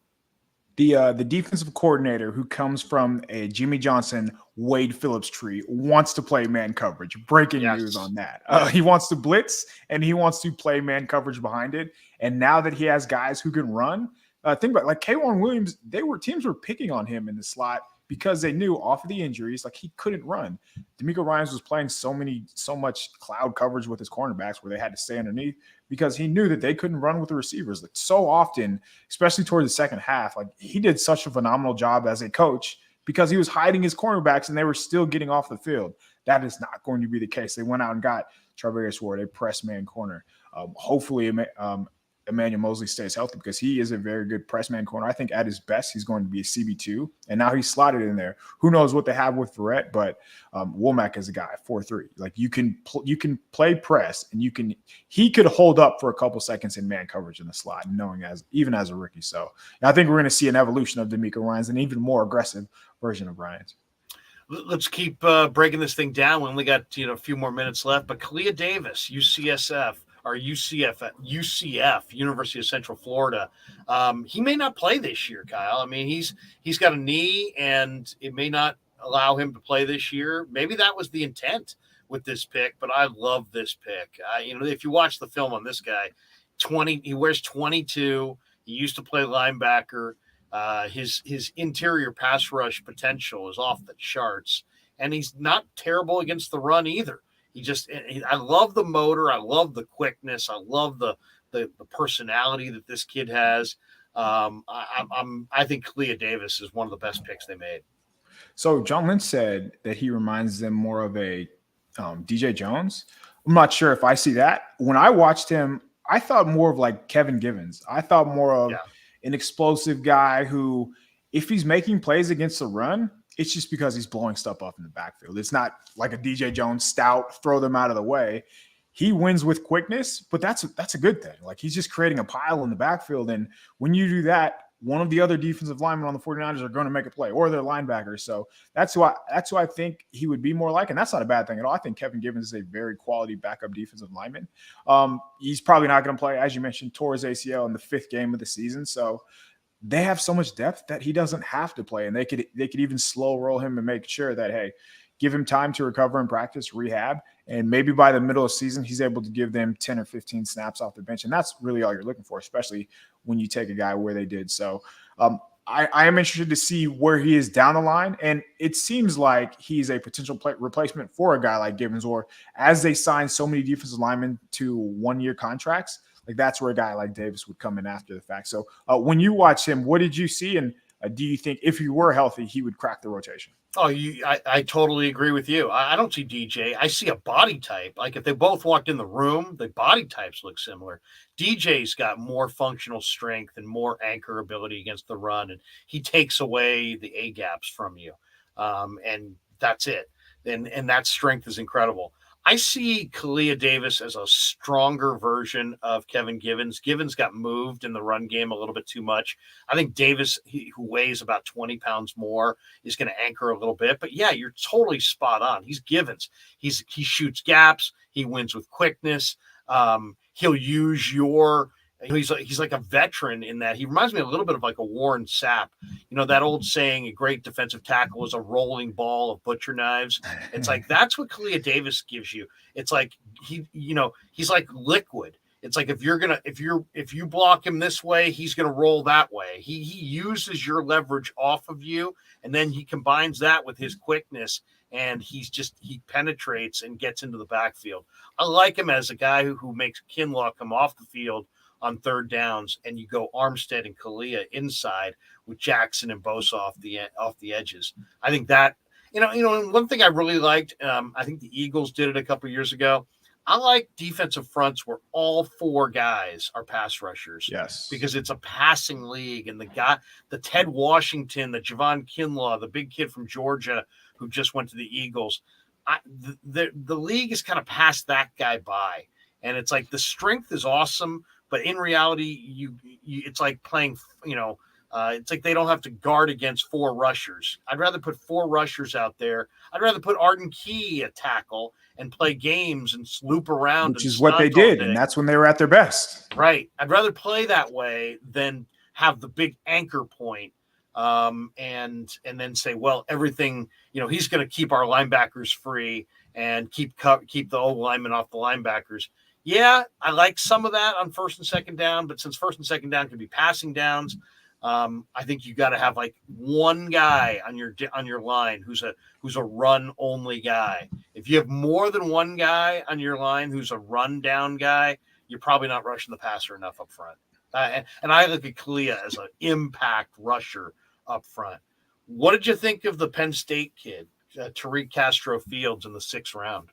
The defensive coordinator who comes from a Jimmy Johnson, Wade Phillips tree wants to play man coverage. Breaking news on that. He wants to blitz, and he wants to play man coverage behind it. And now that he has guys who can run, Think about it, like K'Wan Williams, teams were picking on him in the slot because they knew off of the injuries, like he couldn't run. D'Amico Ryans was playing so much cloud coverage with his cornerbacks where they had to stay underneath because he knew that they couldn't run with the receivers. Like so often, especially towards the second half, like he did such a phenomenal job as a coach because he was hiding his cornerbacks and they were still getting off the field. That is not going to be the case. They went out and got Travarius Ward, a press man corner. Hopefully, Emmanuel Mosley stays healthy because he is a very good press man corner. I think at his best, he's going to be a CB2, and now he's slotted in there. Who knows what they have with Verrett, but Womack is a guy, 4-3. Like you can play press, and he could hold up for a couple seconds in man coverage in the slot, even as a rookie. So I think we're going to see an evolution of D'Amico Ryans, an even more aggressive version of Ryans. Let's keep breaking this thing down. We only got a few more minutes left, but Kalia Davis, UCF, University of Central Florida. He may not play this year, Kyle. I mean, he's got a knee, and it may not allow him to play this year. Maybe that was the intent with this pick, but I love this pick. If you watch the film on this guy, he wears 22. He used to play linebacker. His interior pass rush potential is off the charts, and he's not terrible against the run either. I love the motor. I love the quickness. I love the personality that this kid has. I think Kalia Davis is one of the best picks they made. So John Lynch said that he reminds them more of a DJ Jones. I'm not sure if I see that. When I watched him, I thought more of like Kevin Givens. I thought more of an explosive guy who, if he's making plays against the run, it's just because he's blowing stuff up in the backfield. It's not like a DJ Jones stout, throw them out of the way. He wins with quickness, but that's a good thing. Like he's just creating a pile in the backfield. And when you do that, one of the other defensive linemen on the 49ers are going to make a play, or their linebackers. So that's who I think he would be more like. And that's not a bad thing at all. I think Kevin Givens is a very quality backup defensive lineman. He's probably not going to play, as you mentioned, tore his ACL in the 5th game of the season. So they have so much depth that he doesn't have to play. And they could even slow roll him and make sure that, hey, give him time to recover and practice, rehab. And maybe by the middle of the season, he's able to give them 10 or 15 snaps off the bench. And that's really all you're looking for, especially when you take a guy where they did. So I am interested to see where he is down the line. And it seems like he's a potential replacement for a guy like Givens, or as they sign so many defensive linemen to 1-year contracts, like that's where a guy like Davis would come in after the fact. So when you watch him, what did you see? And do you think if he were healthy, he would crack the rotation? Oh, I totally agree with you. I don't see DJ. I see a body type. Like if they both walked in the room, the body types look similar. DJ's got more functional strength and more anchor ability against the run, and he takes away the A gaps from you. And that's it. And that strength is incredible. I see Kalia Davis as a stronger version of Kevin Givens. Givens got moved in the run game a little bit too much. I think Davis, who weighs about 20 pounds more, is going to anchor a little bit. But yeah, you're totally spot on. He's Givens. He shoots gaps. He wins with quickness. He'll use he's like a veteran in that he reminds me a little bit of like a Warren Sapp. That old saying, a great defensive tackle is a rolling ball of butcher knives. It's like, that's what Kalia Davis gives you. It's like, he's like liquid. It's like, if you block him this way, he's going to roll that way. He uses your leverage off of you. And then he combines that with his quickness, and he penetrates and gets into the backfield. I like him as a guy who makes Kinlaw come off the field on 3rd downs, and you go Armstead and Kalia inside with Jackson and Bosa off the edges. I think that, one thing I really liked, I think the Eagles did it a couple of years ago. I like defensive fronts where all 4 guys are pass rushers. Yes. Because it's a passing league, and the Ted Washington, the Javon Kinlaw, the big kid from Georgia who just went to the Eagles. The league is kind of passed that guy by. And it's like the strength is awesome, but in reality, it's like playing, it's like they don't have to guard against 4 rushers. I'd rather put 4 rushers out there. I'd rather put Arden Key at tackle and play games and loop around. Which is what they did, and that's when they were at their best. Right. I'd rather play that way than have the big anchor point, and then say, well, everything, he's going to keep our linebackers free and keep the old linemen off the linebackers. Yeah, I like some of that on first and second down, but since first and second down can be passing downs, I think you got to have like one guy on your line who's a run only guy. If you have more than one guy on your line who's a run down guy, you're probably not rushing the passer enough up front. And I look at Kalia as an impact rusher up front. What did you think of the Penn State kid, Tariq Castro Fields, in the 6th round?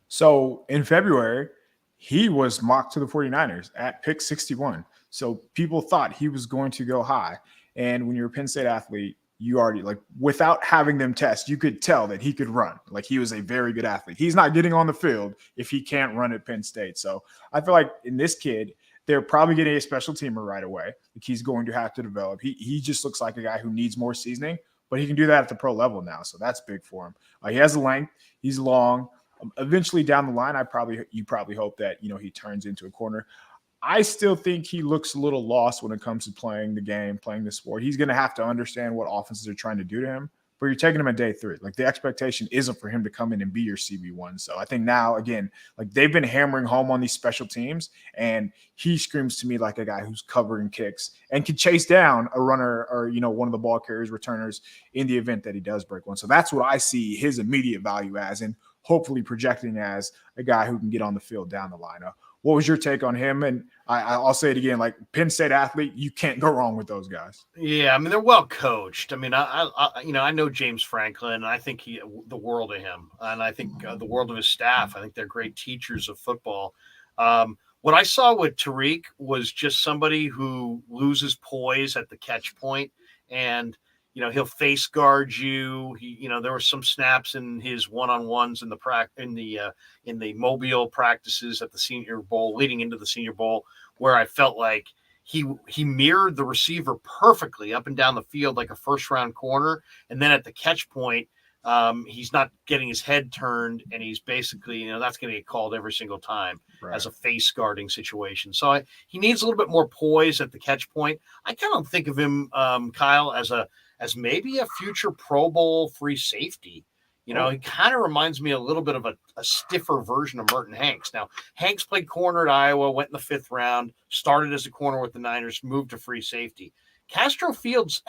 So in February, he was mocked to the 49ers at pick 61. So people thought he was going to go high. And when you're a Penn State athlete, you already, like, without having them test, you could tell that he could run. Like, he was a very good athlete. He's not getting on the field if he can't run at Penn State. So I feel like in this kid, they're probably getting a special teamer right away. Like, he's going to have to develop. He just looks like a guy who needs more seasoning, but he can do that at the pro level now. So that's big for him. He has the length. He's long. Eventually down the line, you probably hope that he turns into a corner. I still think he looks a little lost when it comes to playing the game, playing the sport. He's going to have to understand what offenses are trying to do to him. But you're taking him at day 3. Like, the expectation isn't for him to come in and be your CB1. So I think now, again, like, they've been hammering home on these special teams, and he screams to me like a guy who's covering kicks and can chase down a runner or one of the ball carriers, returners, in the event that he does break one. So that's what I see his immediate value as, and hopefully projecting as a guy who can get on the field down the line. What was your take on him? And I'll say it again, like, Penn State athlete, you can't go wrong with those guys. Yeah, I mean, they're well coached. I mean, I know James Franklin, and I think the world of him, and I think the world of his staff. I think they're great teachers of football. What I saw with Tariq was just somebody who loses poise at the catch point, and he'll face guard you. There were some snaps in his one-on-ones in the Mobile practices at the Senior Bowl, leading into the Senior Bowl, where I felt like he mirrored the receiver perfectly up and down the field like a first-round corner, and then at the catch point, he's not getting his head turned, and he's basically, that's going to get called every single time as a face guarding situation. So he needs a little bit more poise at the catch point. I kind of think of him, Kyle, as maybe a future Pro Bowl free safety. He kind of reminds me a little bit of a stiffer version of Merton Hanks. Now, Hanks played corner at Iowa, went in the 5th round, started as a corner with the Niners, moved to free safety. Castro Fields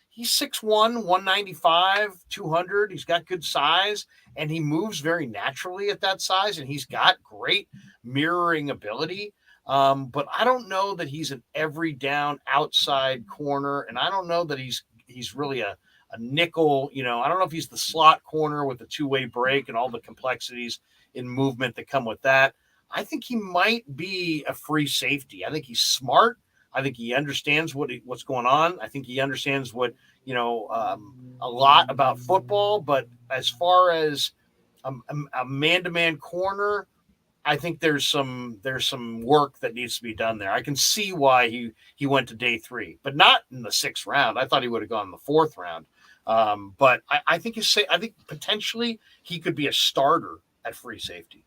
he's 6'1", 195, 200. He's got good size, and he moves very naturally at that size, and he's got great mirroring ability. But I don't know that he's an every down outside corner, and I don't know that he's really a nickel. I don't know if he's the slot corner with the two-way break and all the complexities in movement that come with that. I think he might be a free safety. I think he's smart. I think he understands what's going on. I think he understands a lot about football. But as far as a man-to-man corner, I think there's some work that needs to be done there. I can see why he went to day 3, but not in the 6th round. I thought he would have gone in the 4th round. But I think potentially he could be a starter at free safety.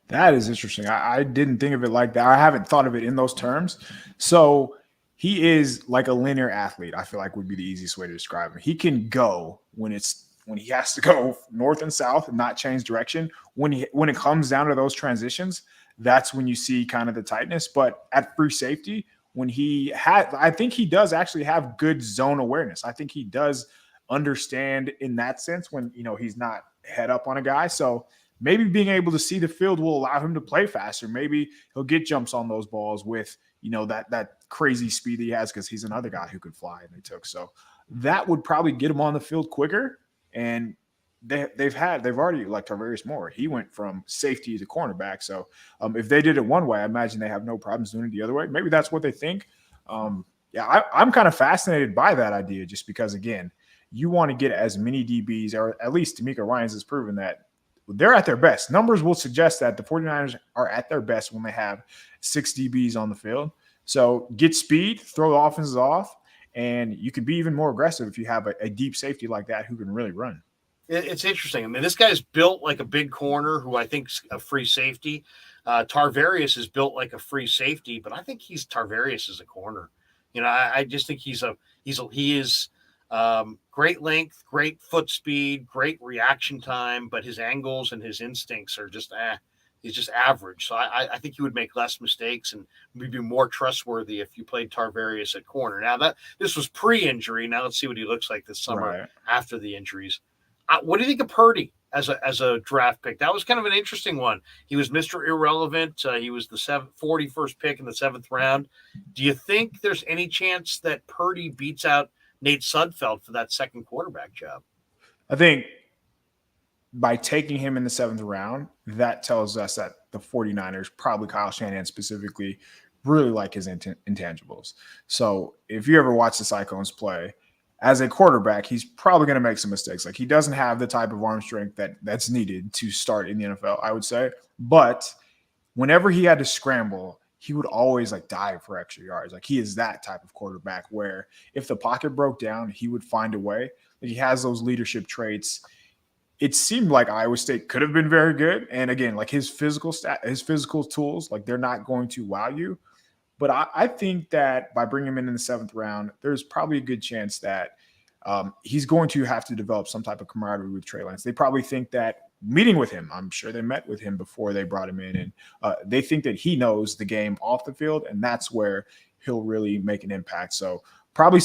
That is interesting. I didn't think of it like that. I haven't thought of it in those terms. So he is like a linear athlete, I feel like would be the easiest way to describe him. He can go when he has to go north and south and not change direction. When it comes down to those transitions, that's when you see kind of the tightness. But at free safety, I think he does actually have good zone awareness. I think he does understand in that sense when, he's not head up on a guy. So maybe being able to see the field will allow him to play faster. Maybe he'll get jumps on those balls with, that crazy speed that he has, because he's another guy who could fly and they took. So that would probably get him on the field quicker. And they've already, like Tarvarius Moore, he went from safety to cornerback. So if they did it one way, I imagine they have no problems doing it the other way. Maybe that's what they think. I'm kind of fascinated by that idea, just because, again, you want to get as many DBs, or at least D'Amico Ryans has proven that they're at their best. Numbers will suggest that the 49ers are at their best when they have 6 DBs on the field. So get speed, throw the offenses off, and you can be even more aggressive if you have a deep safety like that who can really run. It's interesting. I mean, this guy's built like a big corner who I think's a free safety. Tarvarius is built like a free safety, but I think Tarvarius is a corner. I just think he is great length, great foot speed, great reaction time, but his angles and his instincts are just is just average. So I think you would make less mistakes and would be more trustworthy if you played Tarvarius at corner. Now that this was pre-injury, now let's see what he looks like this summer Right. after the injuries. What do you think of Purdy as a draft pick? That was kind of an interesting one. He was Mr. Irrelevant. He was the 41st pick in the 7th round. Do you think there's any chance that Purdy beats out Nate Sudfeld for that second quarterback job? I think by taking him in the 7th round, that tells us that the 49ers, probably Kyle Shanahan specifically, really like his intangibles. So if you ever watch the Cyclones play, as a quarterback, he's probably going to make some mistakes. Like, he doesn't have the type of arm strength that's needed to start in the NFL, I would say. But whenever he had to scramble, he would always like dive for extra yards. Like, he is that type of quarterback where if the pocket broke down, he would find a way. Like, he has those leadership traits. It seemed like Iowa State could have been very good. And again, like his physical tools, like they're not going to wow you. But I think that by bringing him in the 7th round, there's probably a good chance that he's going to have to develop some type of camaraderie with Trey Lance. They probably think that meeting with him, I'm sure they met with him before they brought him in, and they think that he knows the game off the field, and that's where he'll really make an impact. So probably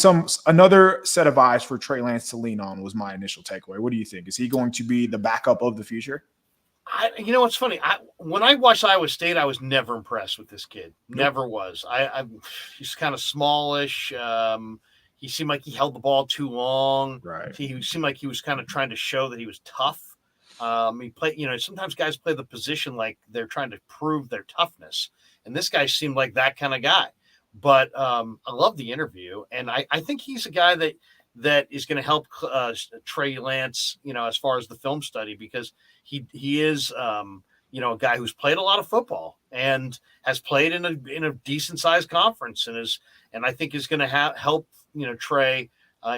another set of eyes for Trey Lance to lean on was my initial takeaway. What do you think? Is he going to be the backup of the future? You know what's funny? When I watched Iowa State, I was never impressed with this kid. Never was. He's kind of smallish. He seemed like he held the ball too long. Right. He seemed like he was kind of trying to show that he was tough. He played. Sometimes guys play the position like they're trying to prove their toughness, and this guy seemed like that kind of guy. But I love the interview, and I think he's a guy that is going to help Trey Lance, as far as the film study, because he is, a guy who's played a lot of football and has played in a decent sized conference and I think is going to help, Trey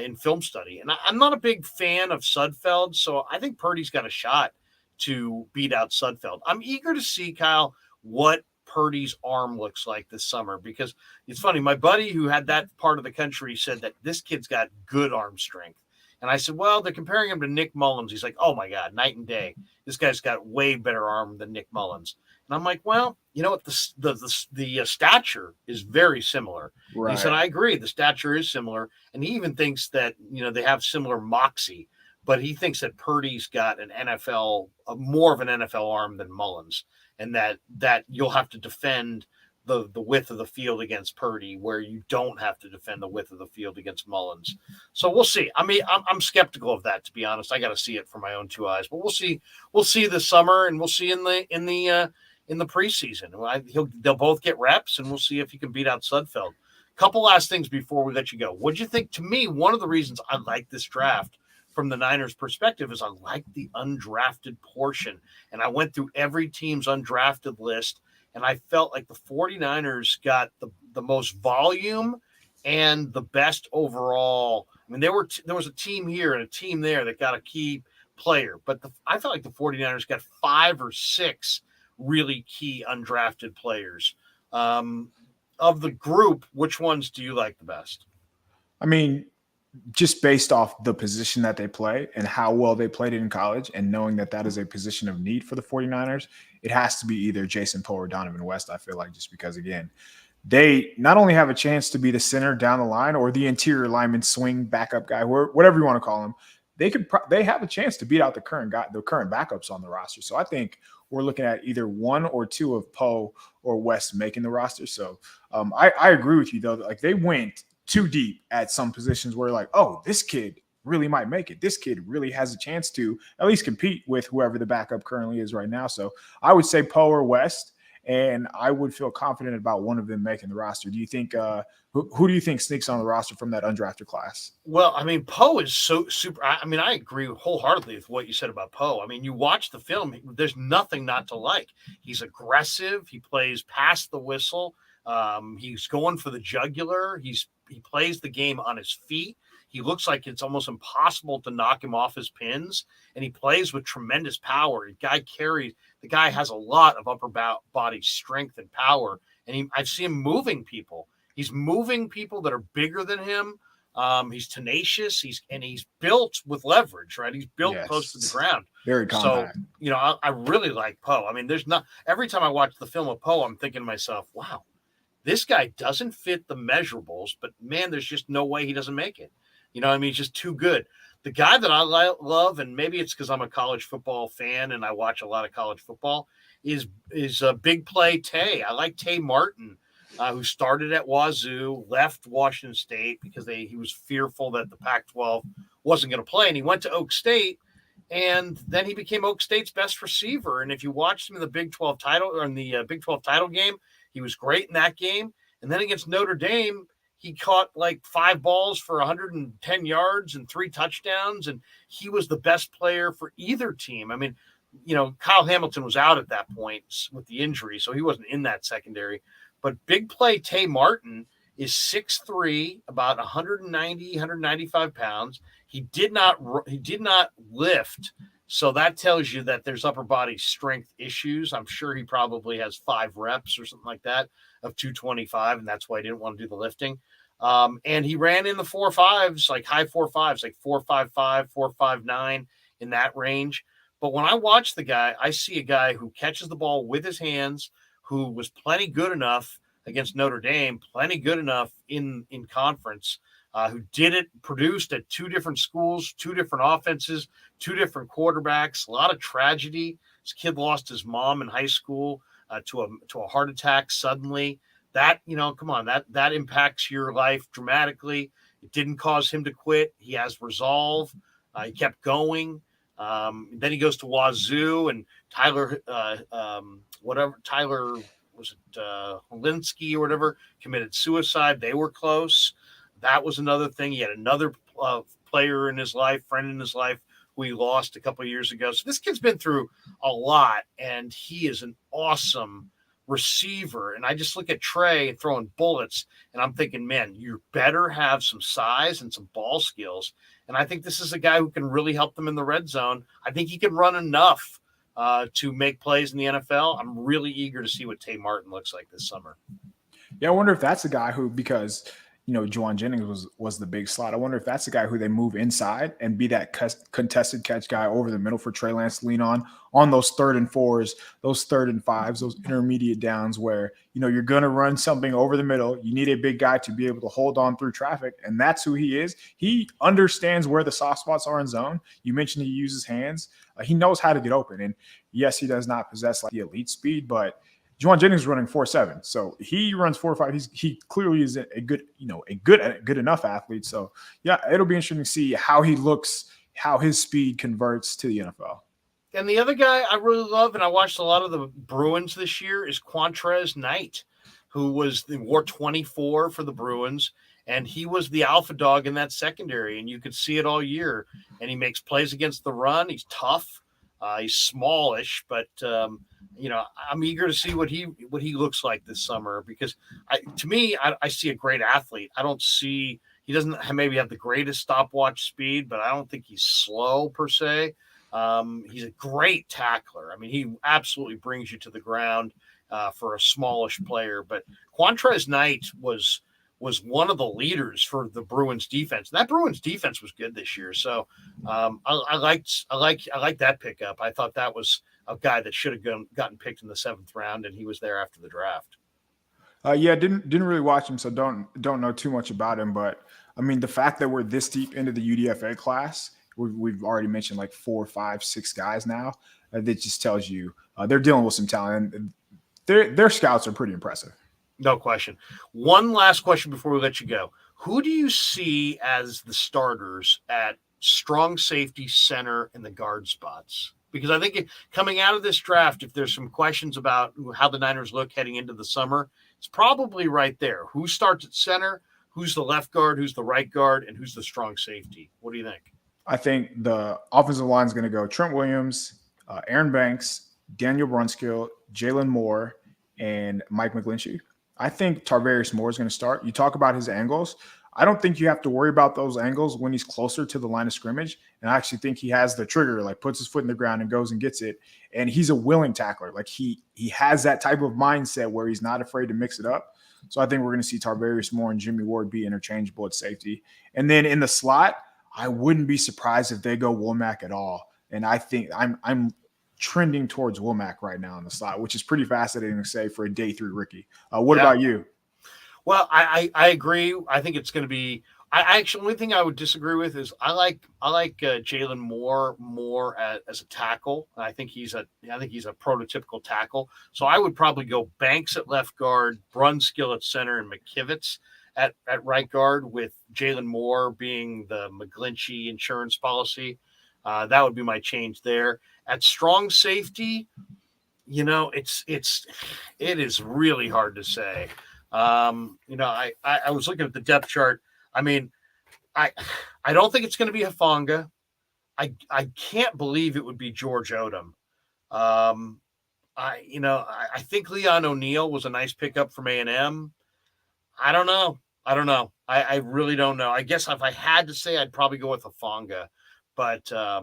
in film study. And I'm not a big fan of Sudfeld, so I think Purdy's got a shot to beat out Sudfeld. I'm eager to see, Kyle, what Purdy's arm looks like this summer, because it's funny. My buddy who had that part of the country said that this kid's got good arm strength. And I said, well, they're comparing him to Nick Mullins. He's like, oh my God, night and day. This guy's got way better arm than Nick Mullins. And I'm like, well, you know what? The stature is very similar. Right. He said, I agree. The stature is similar. And he even thinks that, they have similar moxie, but he thinks that Purdy's got more of an NFL arm than Mullins. And that you'll have to defend the width of the field against Purdy, where you don't have to defend the width of the field against Mullins. So we'll see. I mean, I'm skeptical of that, to be honest. I got to see it for my own two eyes, but we'll see. We'll see this summer, and we'll see in the preseason. They'll both get reps, and we'll see if he can beat out Sudfeld. Couple last things before we let you go. What'd you think? To me, one of the reasons I like this draft from the Niners' perspective is I like the undrafted portion. And I went through every team's undrafted list, and I felt like the 49ers got the most volume and the best overall. I mean, there was a team here and a team there that got a key player, but I felt like the 49ers got 5 or 6 really key undrafted players. Of the group, which ones do you like the best? I mean, just based off the position that they play and how well they played it in college, and knowing that is a position of need for the 49ers, it has to be either Jason Poe or Donovan West, I feel like, just because, again, they not only have a chance to be the center down the line or the interior lineman swing backup guy, whatever you want to call him, they have a chance to beat out the current backups on the roster. So I think we're looking at either 1 or 2 of Poe or West making the roster. So I agree with you, though. Like, they went too deep at some positions where, like, oh, this kid really might make it. This kid really has a chance to at least compete with whoever the backup currently is right now. So I would say Poe or West, and I would feel confident about one of them making the roster. Do you think who do you think sneaks on the roster from that undrafted class? Well, I mean, Poe is so super. I mean, I agree wholeheartedly with what you said about Poe. I mean, you watch the film, there's nothing not to like. He's aggressive. He plays past the whistle. He's going for the jugular. He plays the game on his feet. He looks like it's almost impossible to knock him off his pins, and he plays with tremendous power. The guy has a lot of upper body strength and power, and I've seen him moving people. He's moving people that are bigger than him. He's tenacious. He's built with leverage, right? He's built close to the Yes. ground. Very compact. So, I really like Poe. I mean, there's not every time I watch the film of Poe, I'm thinking to myself, wow, this guy doesn't fit the measurables, but man, there's just no way he doesn't make it. I mean, he's just too good. The guy that I love, and maybe it's because I'm a college football fan and I watch a lot of college football, is a big play Tay. I like Tay Martin, who started at Wazoo, left Washington State because he was fearful that the Pac-12 wasn't going to play, and he went to Oak State, and then he became Oak State's best receiver. And if you watched him in the Big 12 title or in the Big 12 title game, he was great in that game. And then against Notre Dame, he caught like 5 balls for 110 yards and 3 touchdowns, and he was the best player for either team. I mean, Kyle Hamilton was out at that point with the injury, so he wasn't in that secondary. But big play Tay Martin is 6'3", about 190, 195 pounds. He did not lift, so that tells you that there's upper body strength issues. I'm sure he probably has 5 reps or something like that of 225, and that's why he didn't want to do the lifting. And he ran in the 4.5s, like high 4.5s, like 4.55, 4.59 in that range. But when I watch the guy, I see a guy who catches the ball with his hands, who was plenty good enough against Notre Dame, plenty good enough in conference, who produced at 2 different schools, 2 different offenses, 2 different quarterbacks, a lot of tragedy. This kid lost his mom in high school to a heart attack suddenly. That, come on, that impacts your life dramatically. It didn't cause him to quit. He has resolve. He kept going. Then he goes to Wazoo, and Tyler was it Linsky or whatever, committed suicide. They were close. That was another thing. He had another player in his life, friend in his life, who he lost a couple of years ago. So this kid's been through a lot, and he is an awesome receiver. And I just look at Trey throwing bullets, and I'm thinking, man, you better have some size and some ball skills. And I think this is a guy who can really help them in the red zone. I think he can run enough to make plays in the NFL. I'm really eager to see what Tay Martin looks like this summer. Yeah, I wonder if that's a guy who, because Juwan Jennings was the big slot. I wonder if that's the guy who they move inside and be that contested catch guy over the middle for Trey Lance to lean on those 3rd and 4s, those 3rd and 5s, those intermediate downs where, you're going to run something over the middle. You need a big guy to be able to hold on through traffic, and that's who he is. He understands where the soft spots are in zone. You mentioned he uses hands. He knows how to get open, and yes, he does not possess like the elite speed, but Juwan Jennings is running 4.7, so he runs 4.5. He clearly is a good enough athlete. So yeah, it'll be interesting to see how he looks, how his speed converts to the NFL. And the other guy I really love, and I watched a lot of the Bruins this year, is Quantrez Knight, who wore 24 for the Bruins, and he was the alpha dog in that secondary, and you could see it all year. And he makes plays against the run. He's tough. He's smallish, but I'm eager to see what he looks like this summer, because I see a great athlete. I don't see, he doesn't maybe have the greatest stopwatch speed, but I don't think he's slow per se. He's a great tackler. I mean, he absolutely brings you to the ground for a smallish player. But Quantrez Knight was one of the leaders for the Bruins defense. And that Bruins defense was good this year. So I like that pickup. I thought that was a guy that should have gotten picked in the 7th round, and he was there after the draft. Yeah, didn't really watch him, so don't know too much about him. But I mean, the fact that we're this deep into the UDFA class, we've already mentioned like 4, 5, 6 guys now. That just tells you they're dealing with some talent. And their scouts are pretty impressive. No question. One last question before we let you go. Who do you see as the starters at strong safety, center, and the guard spots? Because I think coming out of this draft, if there's some questions about how the Niners look heading into the summer, it's probably right there. Who starts at center? Who's the left guard? Who's the right guard? And who's the strong safety? What do you think? I think the offensive line is going to go Trent Williams, Aaron Banks, Daniel Brunskill, Jalen Moore, and Mike McGlinchey. I think Tarvarius Moore is going to start. You talk about his angles. I don't think you have to worry about those angles when he's closer to the line of scrimmage. And I actually think he has the trigger, like puts his foot in the ground and goes and gets it. And he's a willing tackler. Like he has that type of mindset where he's not afraid to mix it up. So I think we're going to see Tarvarius Moore and Jimmy Ward be interchangeable at safety. And then in the slot, I wouldn't be surprised if they go Womack at all. And I think I'm trending towards Womack right now in the slot, which is pretty fascinating to say for a day 3 rookie. What about you? Well, I agree. I think it's going to be. I actually, only thing I would disagree with is I like Jalen Moore as a tackle. I think he's a prototypical tackle. So I would probably go Banks at left guard, Brunskill at center, and McKivitz at right guard, with Jalen Moore being the McGlinchey insurance policy. That would be my change there. At strong safety, it is really hard to say. I was looking at the depth chart. I mean, I don't think it's going to be Hufanga. I can't believe it would be George Odom. I think Leon O'Neal was a nice pickup from A&M. I don't know. I really don't know. I guess if I had to say, I'd probably go with Hufanga, but I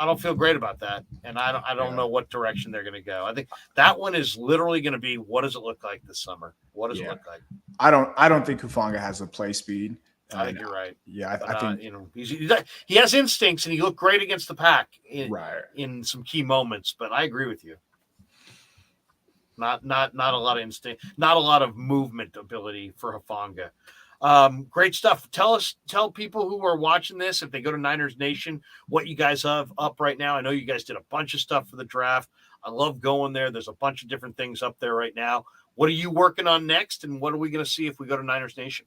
don't feel great about that, and I don't know what direction they're going to go. I think that one is literally going to be, what does it look like this summer? What does it look like? I don't think Hufanga has the play speed. I think you're right. Yeah, I think he has instincts, and he looked great against the pack in some key moments. But I agree with you. Not a lot of instinct, not a lot of movement ability for Hufanga. Great stuff. Tell people who are watching this, if they go to Niners Nation, what you guys have up right now. I know you guys did a bunch of stuff for the draft. I love going there. There's a bunch of different things up there right now. What are you working on next, and what are we going to see if we go to Niners Nation?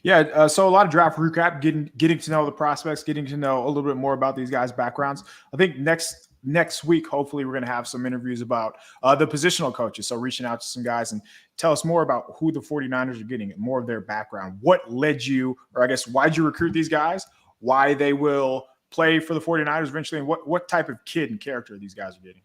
Yeah, so a lot of draft recap, getting to know the prospects, getting to know a little bit more about these guys' backgrounds. I think next week, hopefully, we're going to have some interviews about the positional coaches. So reaching out to some guys and tell us more about who the 49ers are getting, more of their background. What led you, or I guess, why'd you recruit these guys? Why they will play for the 49ers eventually, and what type of kid and character these guys are getting.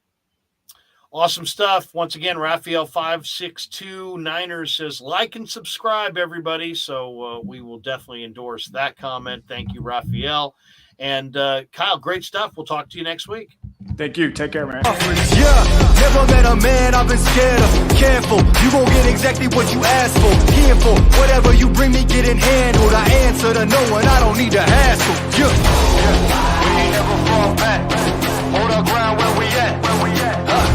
Awesome stuff. Once again, Raphael562 Niners says, like and subscribe, everybody. So we will definitely endorse that comment. Thank you, Raphael. And Kyle, great stuff. We'll talk to you next week. Thank you. Take care, man. Yeah, never met a man I've been scared of. Careful, you gon' get exactly what you asked for. Here for whatever you bring me, getting handled. I answer to no one, I don't need to hassle. Yeah, we ain't never fall back. Hold our ground where we at.